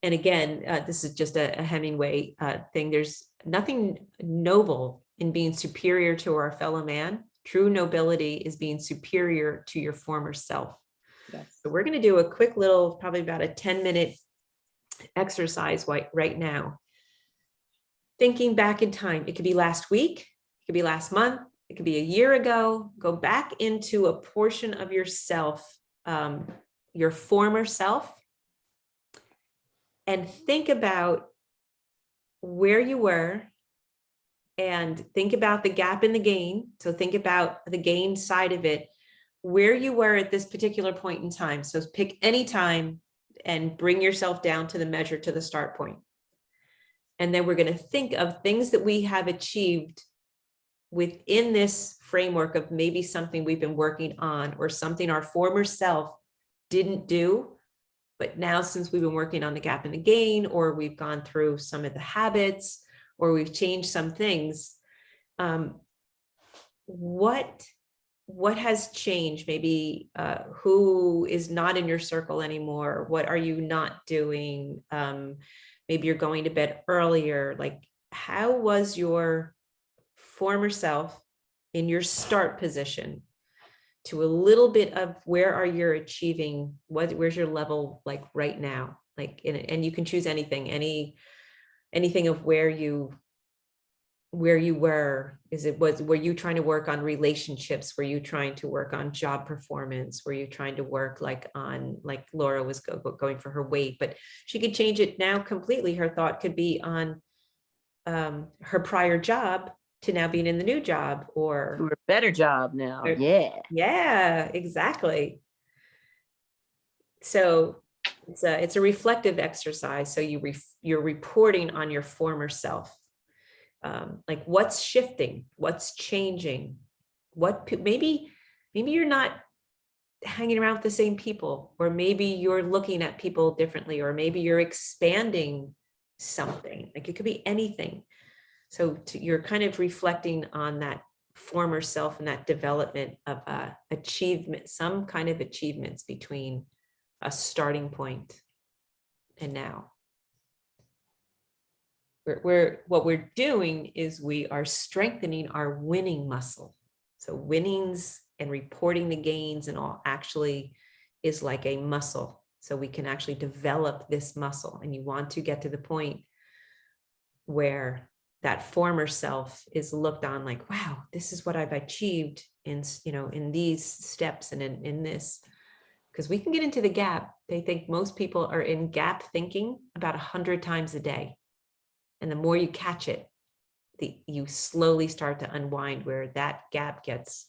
And again, this is just a Hemingway thing. There's nothing noble in being superior to our fellow man. True nobility is being superior to your former self. Yes. So we're going to do a quick little, probably about a 10-minute exercise right now. Thinking back in time. It could be last week, it could be last month, it could be a year ago. Go back into a portion of yourself, your former self, and think about where you were, and think about the gap in the gain. So think about the gain side of it, where you were at this particular point in time. So pick any time and bring yourself down to the measure, to the start point. And then we're going to think of things that we have achieved within this framework of maybe something we've been working on, or something our former self didn't do. But now, since we've been working on the gap and the gain, or we've gone through some of the habits, or we've changed some things, what has changed? Maybe who is not in your circle anymore? What are you not doing? Maybe you're going to bed earlier. Like, how was your former self in your start position, to a little bit of where are you achieving, where's your level, like, right now? Like, and you can choose anything of where you were. Were you trying to work on relationships? Were you trying to work on job performance? Were you trying to work, like Laura was going for her weight, but she could change it now completely. Her thought could be on her prior job to now being in the new job, or Do a better job now. Or- Yeah. yeah, exactly. So it's a reflective exercise. So you're reporting on your former self. Like, what's shifting, what's changing, maybe you're not hanging around with the same people, or maybe you're looking at people differently, or maybe you're expanding something. Like, it could be anything. So you're kind of reflecting on that former self and that development of achievement, some kind of achievements between a starting point and now. What we're doing is we are strengthening our winning muscle. So winnings and reporting the gains and all actually is like a muscle. So we can actually develop this muscle, and you want to get to the point where that former self is looked on like, wow, this is what I've achieved in, in these steps and in this. Because we can get into the gap. They think most people are in gap thinking about 100 times a day. And the more you catch it, you slowly start to unwind where that gap gets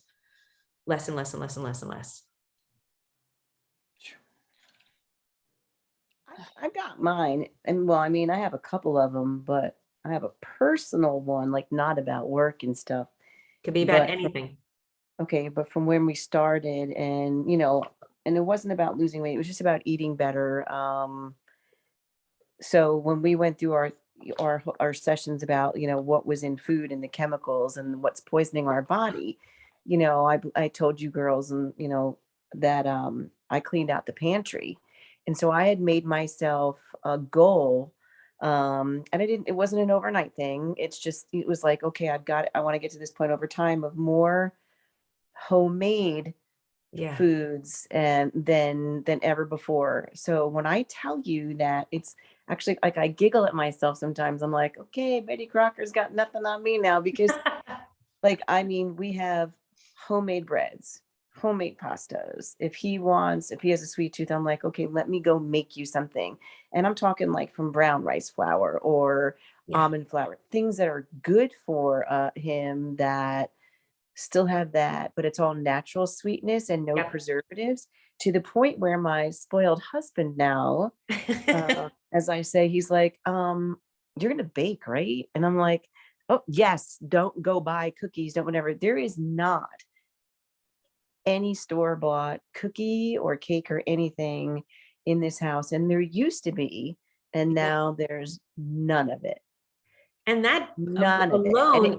less and less and less and less and less. I got mine. And well, I mean, I have a couple of them, but I have a personal one, like not about work and stuff. Could be about But anything. okay, but from when we started, and and it wasn't about losing weight, it was just about eating better. So when we went through our sessions about, what was in food and the chemicals and what's poisoning our body, I told you girls, and that I cleaned out the pantry. And so I had made myself a goal. And it wasn't an overnight thing. It was like, okay, I want to get to this point over time of more homemade Yeah. foods and than ever before. So when I tell you that, it's actually like I giggle at myself sometimes. I'm like, okay, Betty Crocker's got nothing on me now, because we have homemade breads, homemade pastas. If he has a sweet tooth, I'm like, okay, let me go make you something. And I'm talking like from brown rice flour or Yeah. almond flour, things that are good for him, that still have that, but it's all natural sweetness and no Yep. preservatives, to the point where my spoiled husband now, as I say, he's like, you're going to bake, right? And I'm like, oh yes, don't go buy cookies. Don't whatever. There is not any store-bought cookie or cake or anything in this house. And there used to be, and now there's none of it. And that None of it. alone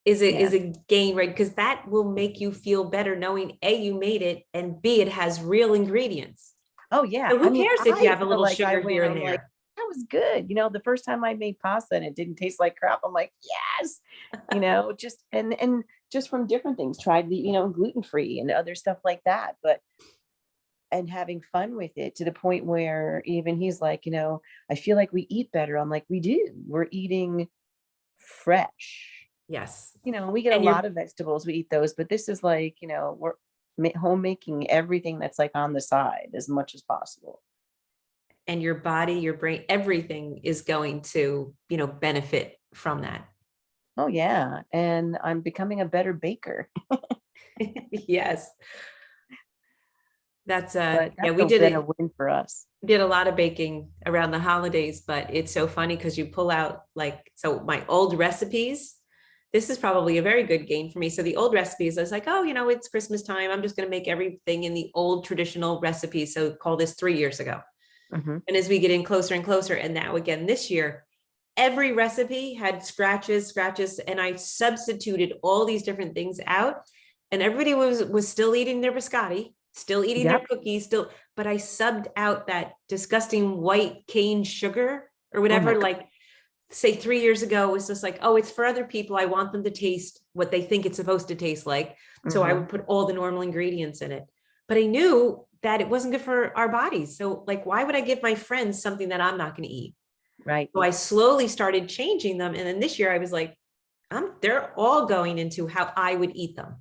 is yeah. a gain, right? Because that will make you feel better knowing A, you made it, and B, it has real ingredients. Oh yeah. So who cares if you have a feel little like sugar here and I'm there? like, that was good. The first time I made pasta and it didn't taste like crap, I'm like, yes, just and just from different things, tried the, gluten-free and other stuff like that. And having fun with it, to the point where even he's like, I feel like we eat better. I'm like, we do. We're eating fresh. Yes. We get And a you're- lot of vegetables, we eat those, but this is like, we're homemaking everything that's like on the side as much as possible. And your body, your brain, everything is going to, benefit from that. Oh yeah. And I'm becoming a better baker. Yes. That's But yeah, that's we did been it. a win for us. Did a lot of baking around the holidays, but it's so funny because you pull out so my old recipes, this is probably a very good gain for me. So the old recipes, I was like, oh, it's Christmas time. I'm just going to make everything in the old traditional recipes. So call this 3 years ago. Mm-hmm. And as we get in closer and closer, and now again, this year, every recipe had scratches, and I substituted all these different things out, and everybody was still eating their biscotti, still eating their cookies, but I subbed out that disgusting white cane sugar or whatever. Like, say 3 years ago, it was just like, oh, it's for other people. I want them to taste what they think it's supposed to taste like. So I would put all the normal ingredients in it, but I knew that it wasn't good for our bodies. So like, why would I give my friends something that I'm not going to eat? Right. So I slowly started changing them. And then this year I was like, they're all going into how I would eat them.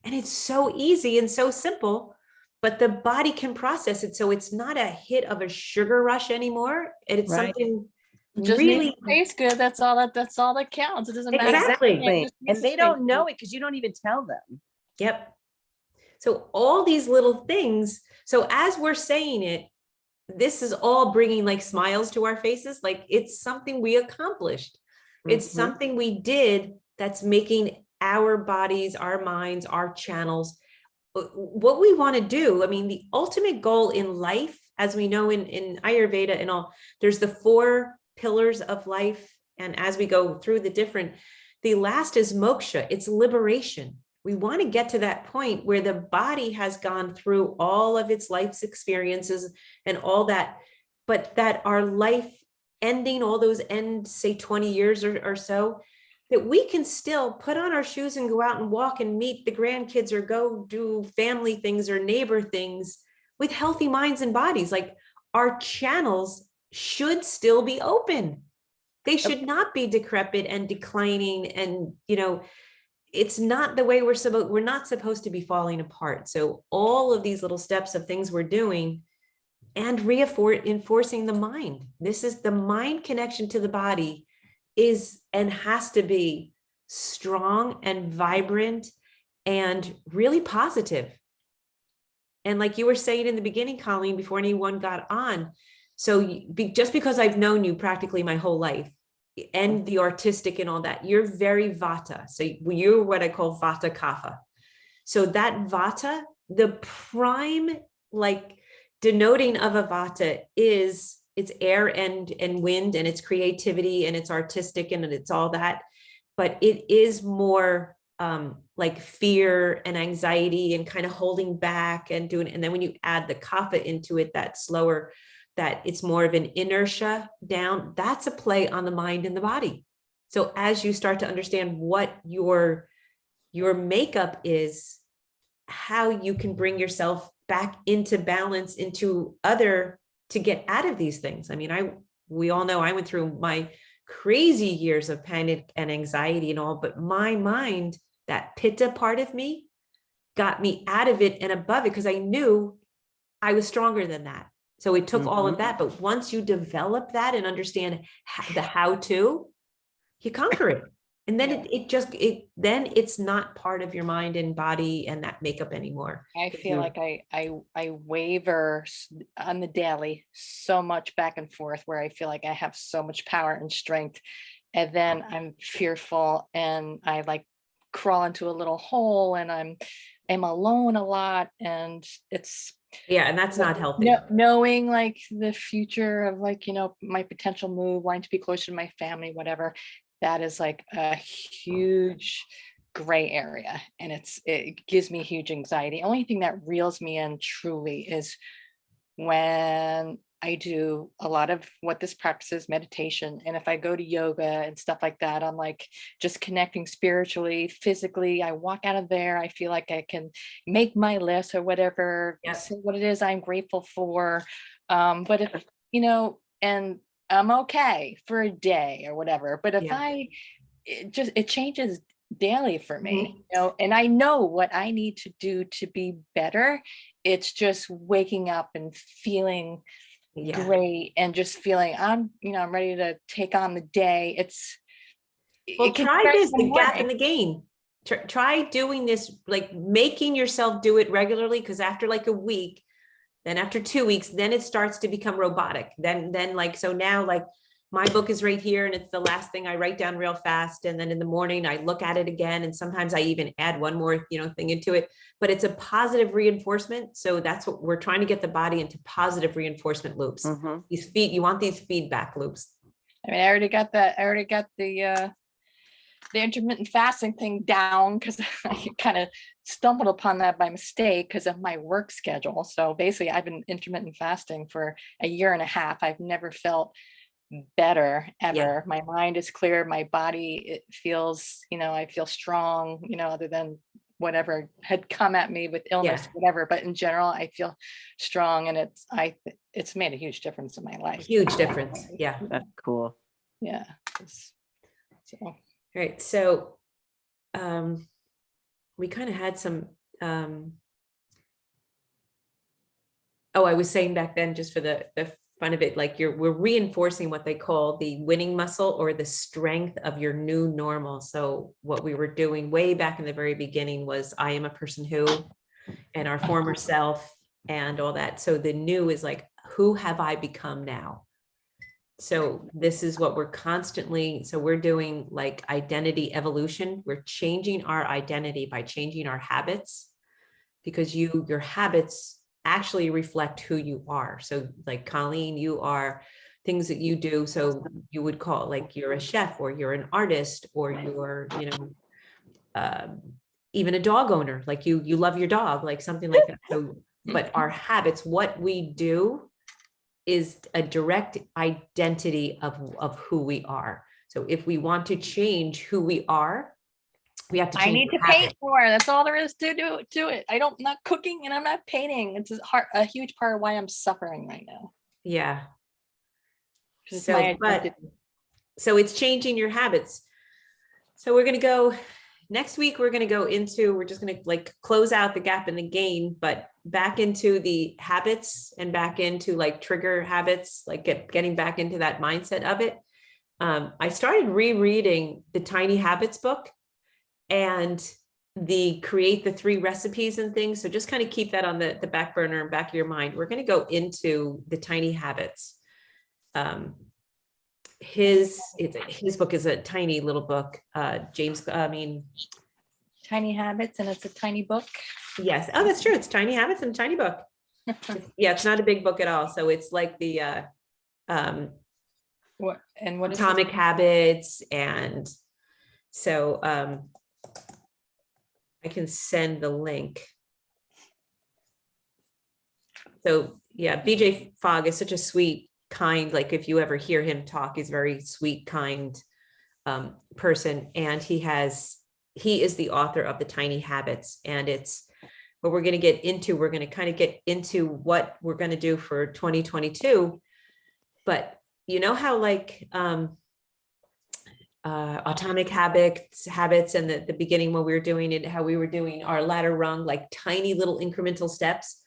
And it's so easy and so simple, but the body can process it. So it's not a hit of a sugar rush anymore. And it's something Just really needs to taste good. That's all that counts. It doesn't matter. Exactly. And they don't know it because you don't even tell them. Yep. So all these little things. So as we're saying it, this is all bringing like smiles to our faces. Like it's something we accomplished. It's something we did that's making our bodies, our minds, our channels, what we want to do. I mean, the ultimate goal in life, as we know in Ayurveda and all, there's the 4 pillars of life. And as we go through the last is moksha. It's liberation. We want to get to that point where the body has gone through all of its life's experiences and all that, but that our life ending, all those end, say 20 years or so, that we can still put on our shoes and go out and walk and meet the grandkids or go do family things or neighbor things with healthy minds and bodies. Like our channels should still be open. They should not be decrepit and declining. And, it's not the way we're not supposed to be falling apart. So all of these little steps of things we're doing and reinforcing the mind. This is the mind connection to the body is and has to be strong and vibrant and really positive. And like you were saying in the beginning, Colleen, before anyone got on, so just because I've known you practically my whole life and the artistic and all that, you're very Vata. So you're what I call Vata Kapha. So that Vata, the prime like denoting of a Vata is it's air and wind and it's creativity and it's artistic and it's all that, but it is more like fear and anxiety and kind of holding back and doing, and then when you add the Kapha into it, that slower, that it's more of an inertia down, that's a play on the mind and the body. So as you start to understand what your makeup is, how you can bring yourself back into balance, into other, to get out of these things. I mean, we all know I went through my crazy years of panic and anxiety and all, but my mind, that pitta part of me, got me out of it and above it because I knew I was stronger than that. So it took all of that. But once you develop that and understand the how to, you conquer it. And then then it's not part of your mind and body and that makeup anymore. I feel like I waver on the daily so much back and forth where I feel like I have so much power and strength. And then I'm fearful and I like crawl into a little hole and I'm alone a lot. And it's, and that's not healthy. Knowing like the future of like, my potential move, wanting to be closer to my family, whatever, that is like a huge gray area. And it gives me huge anxiety. Only thing that reels me in truly is when I do a lot of what this practice is, meditation. And if I go to yoga and stuff like that, I'm like just connecting spiritually, physically. I walk out of there, I feel like I can make my list or whatever, say what it is I'm grateful for. But if, and I'm okay for a day or whatever. But if it changes daily for me, and I know what I need to do to be better. It's just waking up and feeling great and just feeling I'm ready to take on the day. Try this, the gap in the gain. Try doing this, like making yourself do it regularly, because after like a week, then after 2 weeks, then it starts to become robotic. Then like, so now like my book is right here and it's the last thing I write down real fast. And then in the morning I look at it again. And sometimes I even add one more, thing into it, but it's a positive reinforcement. So that's what we're trying to get the body into, positive reinforcement loops. You want these feedback loops. I mean, I already got the intermittent fasting thing down because I kind of stumbled upon that by mistake because of my work schedule. So basically I've been intermittent fasting for a year and a half. I've never felt better ever. My mind is clear. My body, it feels, I feel strong, other than whatever had come at me with illness, whatever. But in general, I feel strong, and it's made a huge difference in my life. Huge difference. Yeah. That's cool. Yeah. So. Right. So we kind of had some, I was saying back then, just for the fun of it, like we're reinforcing what they call the winning muscle or the strength of your new normal. So what we were doing way back in the very beginning was I am a person who, and our former self and all that. So the new is like, who have I become now? So this is what we're constantly, so we're doing like identity evolution. We're changing our identity by changing our habits, because your habits actually reflect who you are. So like Colleen, you are things that you do. So you would call like you're a chef, or you're an artist, or you're, even a dog owner, like you love your dog, like something like that. So, but our habits, what we do is a direct identity of who we are. So if we want to change who we are, we have to I change need to our paint habits. more. That's all there is to do it. I'm not cooking and I'm not painting. It's a huge part of why I'm suffering right now. Yeah. It's So, my but, identity. so it's changing your habits. So we're going to go next week. We're going to go into, we're just going to like close out the gap and the gain, but back into the habits and back into like trigger habits, like getting back into that mindset of it. I started rereading the Tiny Habits book and the create the 3 recipes and things. So just kind of keep that on the back burner and back of your mind. We're going to go into the Tiny Habits. His book is a tiny little book. Tiny habits, and it's a tiny book. Yes. Oh, that's true. It's Tiny Habits and a tiny book. Yeah, it's not a big book at all. So it's like the What is this? Atomic Habits. And so I can send the link. So yeah, BJ Fogg is such a sweet, kind, like if you ever hear him talk, he's very sweet, kind person. And he is the author of the Tiny Habits. And it's what we're going to get into. We're going to kind of get into what we're going to do for 2022. But you know how like Atomic Habits and the beginning when we were doing it, how we were doing our ladder rung, like tiny little incremental steps.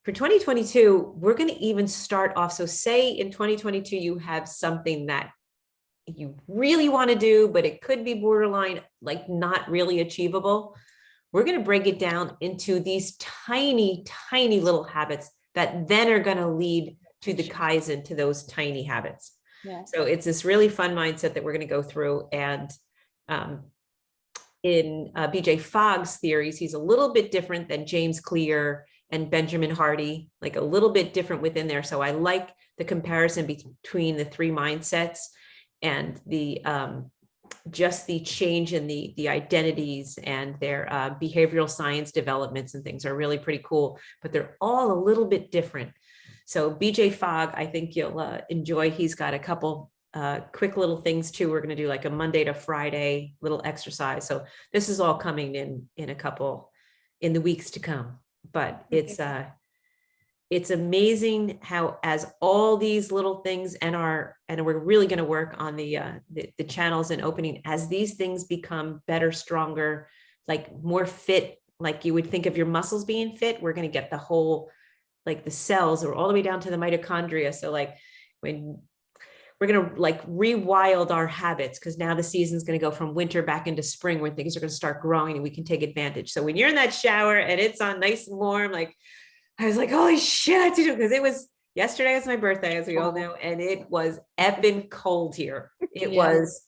For 2022, we're going to even start off. So say in 2022, you have something that you really want to do, but it could be borderline, like not really achievable. We're going to break it down into these tiny, tiny little habits that then are going to lead to the Kaizen, to those tiny habits. Yeah. So it's this really fun mindset that we're going to go through. And in BJ Fogg's theories, he's a little bit different than James Clear and Benjamin Hardy, like a little bit different within there. So I like the comparison between the 3 mindsets and the just the change in the identities and their behavioral science developments and things are really pretty cool, but they're all a little bit different. So BJ Fogg, I think you'll enjoy. He's got a couple quick little things too. We're going to do like a Monday to Friday little exercise. So this is all coming in a couple in the weeks to come. But it's amazing how, as all these little things and we're really going to work on the channels and opening, as these things become better, stronger, like more fit, like you would think of your muscles being fit, we're going to get the whole, like the cells or all the way down to the mitochondria. So like when we're going to like rewild our habits, because now the season's going to go from winter back into spring when things are going to start growing and we can take advantage. So when you're in that shower and it's on nice and warm, like I was like, holy shit, because it was yesterday was my birthday, as we all know, and it was effing cold here. It was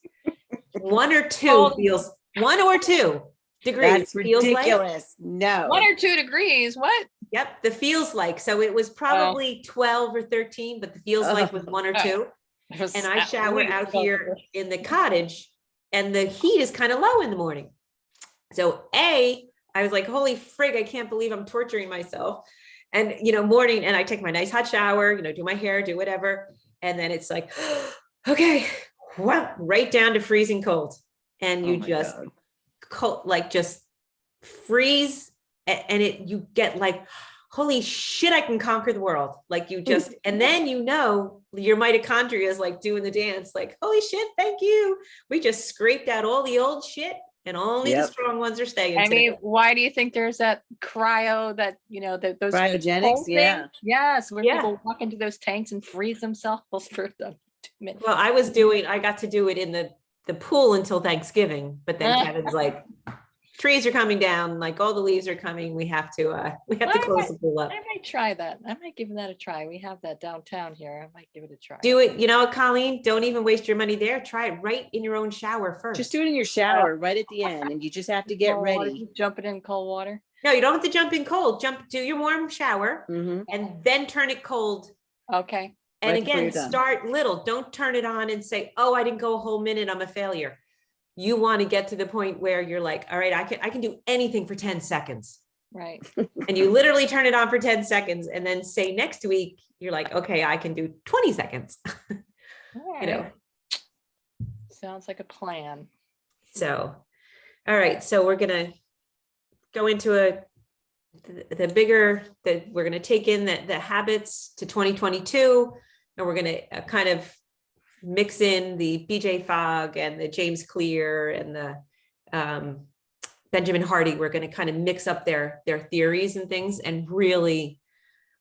1 or 2 Cold. feels 1 or 2 degrees. That's feels like. ridiculous. No. 1 or 2 degrees. What? Yep, the feels like. So it was probably 12 or 13, but the feels like was 1 or 2. And I shower out here in the cottage and the heat is kind of low in the morning. So I was like, holy frig, I can't believe I'm torturing myself. And, morning, and I take my nice hot shower, do my hair, do whatever. And then it's like, okay, well, right down to freezing cold. And you just cold, like just freeze. And you get like, holy shit, I can conquer the world. Like you just, and then, your mitochondria is like doing the dance, like, holy shit, thank you. We just scraped out all the old shit and only the strong ones are staying. I mean, why do you think there's that cryo that, those Cryogenics, cold yeah. things? Yes, where Yeah. people walk into those tanks and freeze themselves for them. 2 minutes. Well, I got to do it in the pool until Thanksgiving, but then Kevin's like, trees are coming down, like all the leaves are coming. We have to close the pool up. I might try that. I might give that a try. We have that downtown here. I might give it a try. Do it. You know what, Colleen? Don't even waste your money there. Try it right in your own shower first. Just do it in your shower right at the end, and you just have to get Cold water, ready. just jump it in cold water. No, you don't have to jump in cold. Do your warm shower Mhm. and then turn it cold. Okay. And Right before again, you're done. start little. Don't turn it on and say, oh, I didn't go a whole minute. I'm a failure. You want to get to the point where you're like, all right, I can do anything for 10 seconds. Right. And you literally turn it on for 10 seconds and then say next week, you're like, okay, I can do 20 seconds. All You know. right. Sounds like a plan. So, all right, so we're gonna go into the bigger, that we're gonna take in the habits to 2022, and we're gonna kind of mix in the BJ Fogg and the James Clear and the Benjamin Hardy. We're gonna kind of mix up their theories and things, and really,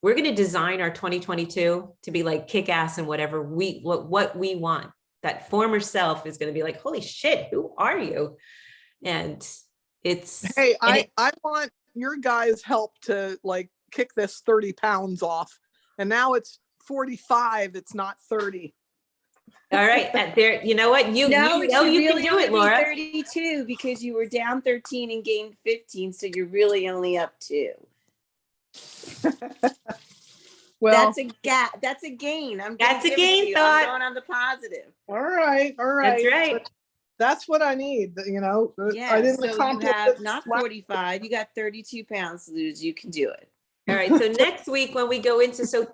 we're gonna design our 2022 to be like kick-ass and whatever what we want. That former self is gonna be like, holy shit, who are you? And it's Hey, and it- I want your guys' help to like kick this 30 pounds off. And now it's 45, it's not 30. all right. There, you know what? You know you can do it, Laura. 32 because you were down 13 and gained 15, so you're really only up 2. Well, That's a gap. That's a gain. That's a give it to gain, you. thought. I'm going on the positive. all right. That's right. But that's what I need, you know. Yeah. I didn't So you accomplish have it not last- 45. You got 32 pounds to lose. You can do it. All right. So next week when we go into, so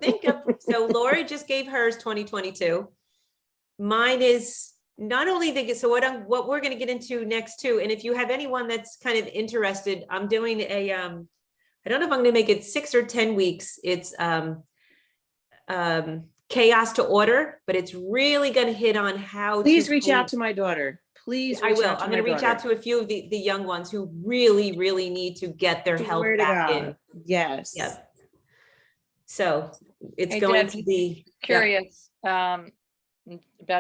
Laura just gave hers 2022. Mine is not only so what we're going to get into next too. And if you have anyone that's kind of interested, I'm doing a, I don't know if I'm going to make it 6 or 10 weeks. It's, chaos to order, but it's really going to hit on how Please to reach out to my daughter. Please. I reach will. out to I'm going to my reach out daughter. to a few of the young ones who really, really need to get their health Swear to back in. God. Yes. Yep. So it's Hey, going Deb, to be Curious, about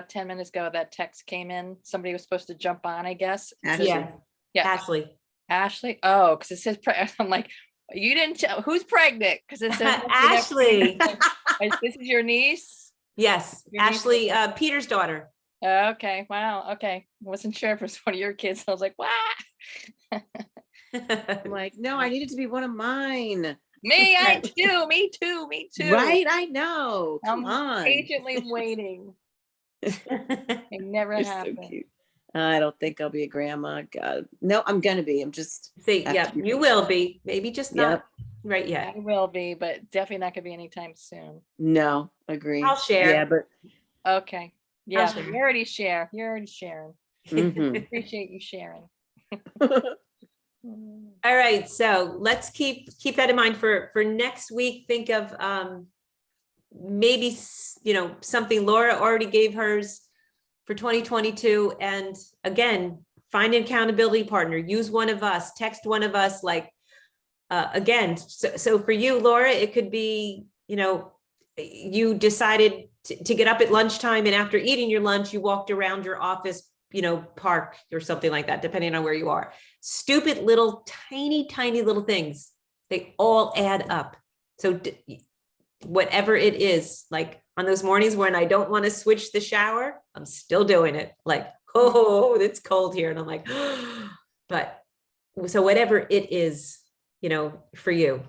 10 minutes ago, that text came in. Somebody was supposed to jump on, I guess. Ashley. Yeah. Yeah. Ashley. Ashley. Oh, because it says, I'm like, you didn't tell who's pregnant? Because it says Ashley. This is your niece. Yes. Your niece Ashley, was- Peter's daughter. Okay. Wow. Okay. Wasn't sure if it was one of your kids. I was like, what? I'm like, no, I need it to be one of mine. Me, I too. Me too. Me too. Right? I know. Come I'm on. patiently waiting. It never You're so happened. cute. I don't think I'll be a grandma. God. No, I'm gonna be. I'm just See, Have yeah, to be you will be. Maybe just not Yep. right yet. I will be, but definitely not gonna be anytime soon. no, agree. I'll share. Yeah, but Okay. Yeah, share. you already share. You're already sharing. mhm. Appreciate you sharing. Mm. All right, so let's keep that in mind for next week. Think of maybe something Laura already gave hers for 2022, and again, find an accountability partner. Use one of us. Text one of us. Like again, so for you, Laura, it could be you decided to get up at lunchtime, and after eating your lunch, you walked around your office park or something like that, depending on where you are. Stupid little tiny little things, they all add up. So whatever it is, like on those mornings when I don't want to switch the shower, I'm still doing it. Like, oh, it's cold here. And I'm like, but so whatever it is, for you,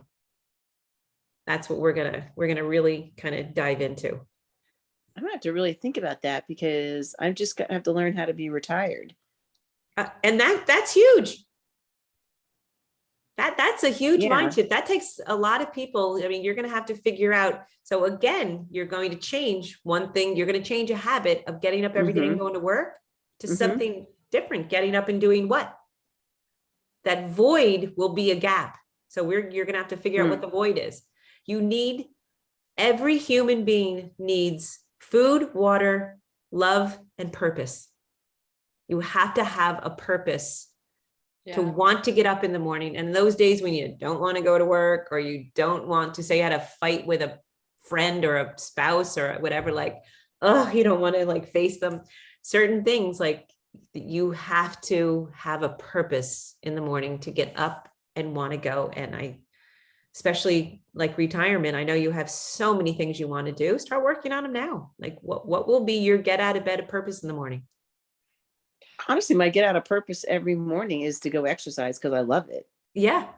that's what we're gonna really kind of dive into. I'm gonna have to really think about that because I'm just gonna have to learn how to be retired. And that's huge. That's a huge Yeah. mind shift. That takes a lot of people. I mean, you're going to have to figure out. So again, you're going to change one thing. You're going to change a habit of getting up every day and going to work to Mhm. something different, getting up and doing what? That void will be a gap. So you're going to have to figure out what the void is. Every human being needs food, water, love, and purpose. You have to have a purpose to Yeah. want to get up in the morning. And those days when you don't want to go to work, or you don't want to say you had a fight with a friend or a spouse or whatever, like, oh, you don't want to like face them. Certain things, like you have to have a purpose in the morning to get up and want to go. And especially like retirement, I know you have so many things you want to do. Start working on them now. Like what will be your get out of bed of purpose in the morning? Honestly, my get out of purpose every morning is to go exercise because I love it. Yeah,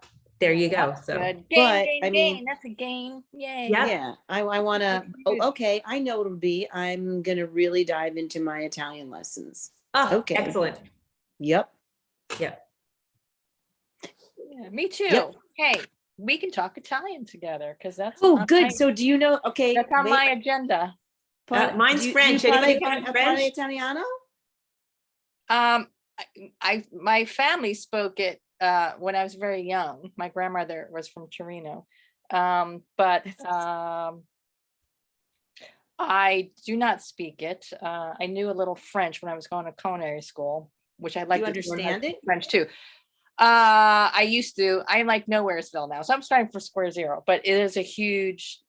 there you go. So Good. But, Gain, I mean- gain. That's a gain. Yay. Yeah. Yeah, I want to. Good. Oh, okay, I know what it'll be. I'm gonna really dive into my Italian lessons. oh, Okay. excellent. Yep. Yeah. Yeah, me too. Yep. Hey, we can talk Italian together because that's Oh, on good. my- So do you know? Okay, that's on wait, my agenda. par- mine's do you French. parle Anybody speak Italiano? French? Italiano? My family spoke it when I was very young. My grandmother was from Torino. But I do not speak it. I knew a little French when I was going to culinary school, which I like you to learn how to understand speak it? French too. I used to. I'm like Nowheresville now, so I'm starting for square zero. But it is a huge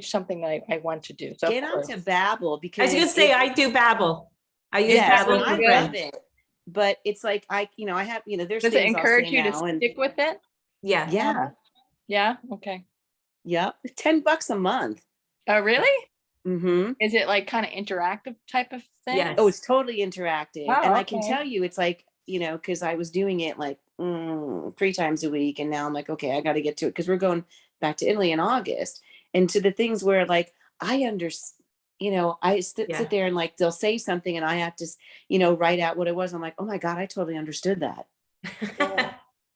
something that I want to do. So of Get course. onto Babbel I because was gonna say, I do Babbel. I use yes, Babbel and I for love French. it. But it's like I have, there's Does it things I'll encourage say you to now and stick with it? Yeah. yeah, Yeah. Okay. yep, $10 a month. Oh, really? Mm-hmm. Is it like kind of interactive type of thing? Yes. Oh, it's totally interactive. Oh, And I can okay. tell you, it's like, because I was doing it like 3 times a week. And now I'm like, okay, I got to get to it because we're going back to Italy in August. And to the things where like, I understand, I Yeah. sit there and like, they'll say something and I have to, write out what it was. I'm like, oh my God, I totally understood that.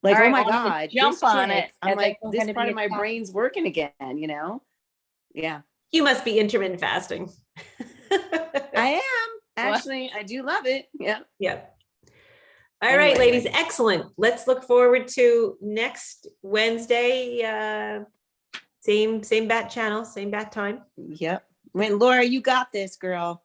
Like, All right, oh my well, I'm gonna God, jump this on chick, it, I'm and then like, we're this gonna part be of my Italian. brain's working again, Yeah, You must be intermittent fasting. I am. Actually, I do love it. Yeah. Yep. All right, Anyway. ladies, excellent. Let's look forward to next Wednesday. Same bat channel, same bat time. Yep. When Laura, you got this, girl.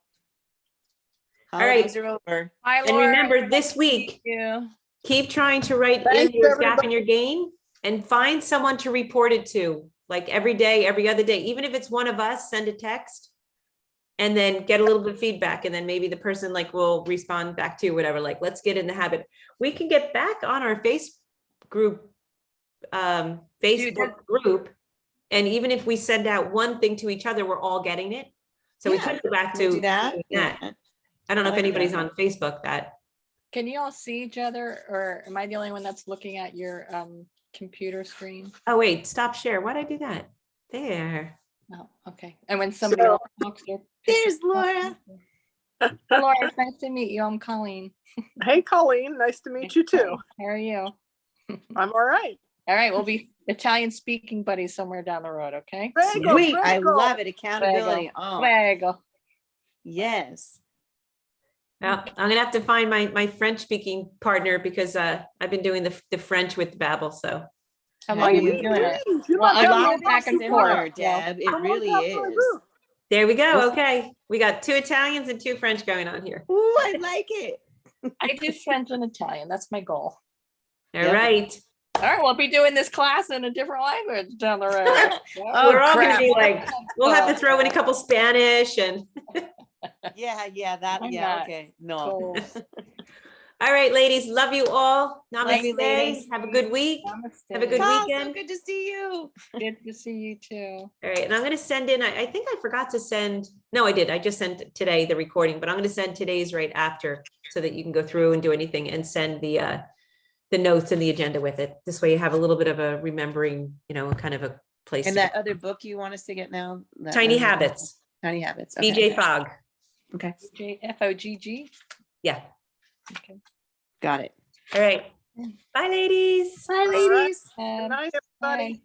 right. Holidays are over. Hi, And Laura. remember, this week, You. keep trying to write in Thanks, your gap everybody. in your gain and find someone to report it to, like every day, every other day. Even if it's one of us, send a text and then get a little bit of feedback. And then maybe the person like will respond back to you, whatever, like, let's get in the habit. We can get back on our Facebook group. And even if we send out one thing to each other, we're all getting it. So we Yeah. could go back Can we to do that? doing Yeah. I don't know I if like anybody's that. on Facebook that. Can you all see each other, or am I the only one that's looking at your computer screen? Oh, wait, stop share. Why'd I do that? There. Oh, okay. And when somebody So- else talks, their There's picture pops Laura. up. Hi, Laura, it's nice to meet you. I'm Colleen. Hey, Colleen, nice to meet you too. How are you? I'm all right. All right, we'll be Italian speaking buddies somewhere down the road, okay? Prego, Sweet. I prego. love it. Accountability. Oh, Prego. yes. Well, I'm gonna have to find my French speaking partner because I've been doing the French with Babbel. So How Have long have you you- been doing it? Please, you Well, must A I'm come lot going of on back it's and similar, forth, yeah. Deb. It Come on really down to my is. booth. there we go. Listen. Okay, we got 2 Italians and 2 French going on here. Ooh, I like it. I do French and Italian. That's my goal. All Yep. right, All right, we'll be doing this class in a different language down the road. Oh, we're all crap. gonna be like, we'll have to throw in a couple Spanish and. Yeah, that. Why Yeah, not? okay. No. Cool. All right, ladies, love you all. Love you, Namaste. ladies. Have a good week. Namaste. Have a good Paul, so weekend. good to see you. Good to see you too. All right, and I'm gonna send in, I think I forgot to send, no, I did. I just sent today the recording, but I'm gonna send today's right after so that you can go through and do anything and send the notes and the agenda with it. This way you have a little bit of a remembering, kind of a place. And to that go. other book you want us to get now? That Tiny one? Habits, Tiny Habits. Okay. BJ Fogg. Okay. JFOGG. Yeah. Okay. Got it. All right. Bye, ladies. Bye, All right. ladies. Good night, everybody. Bye.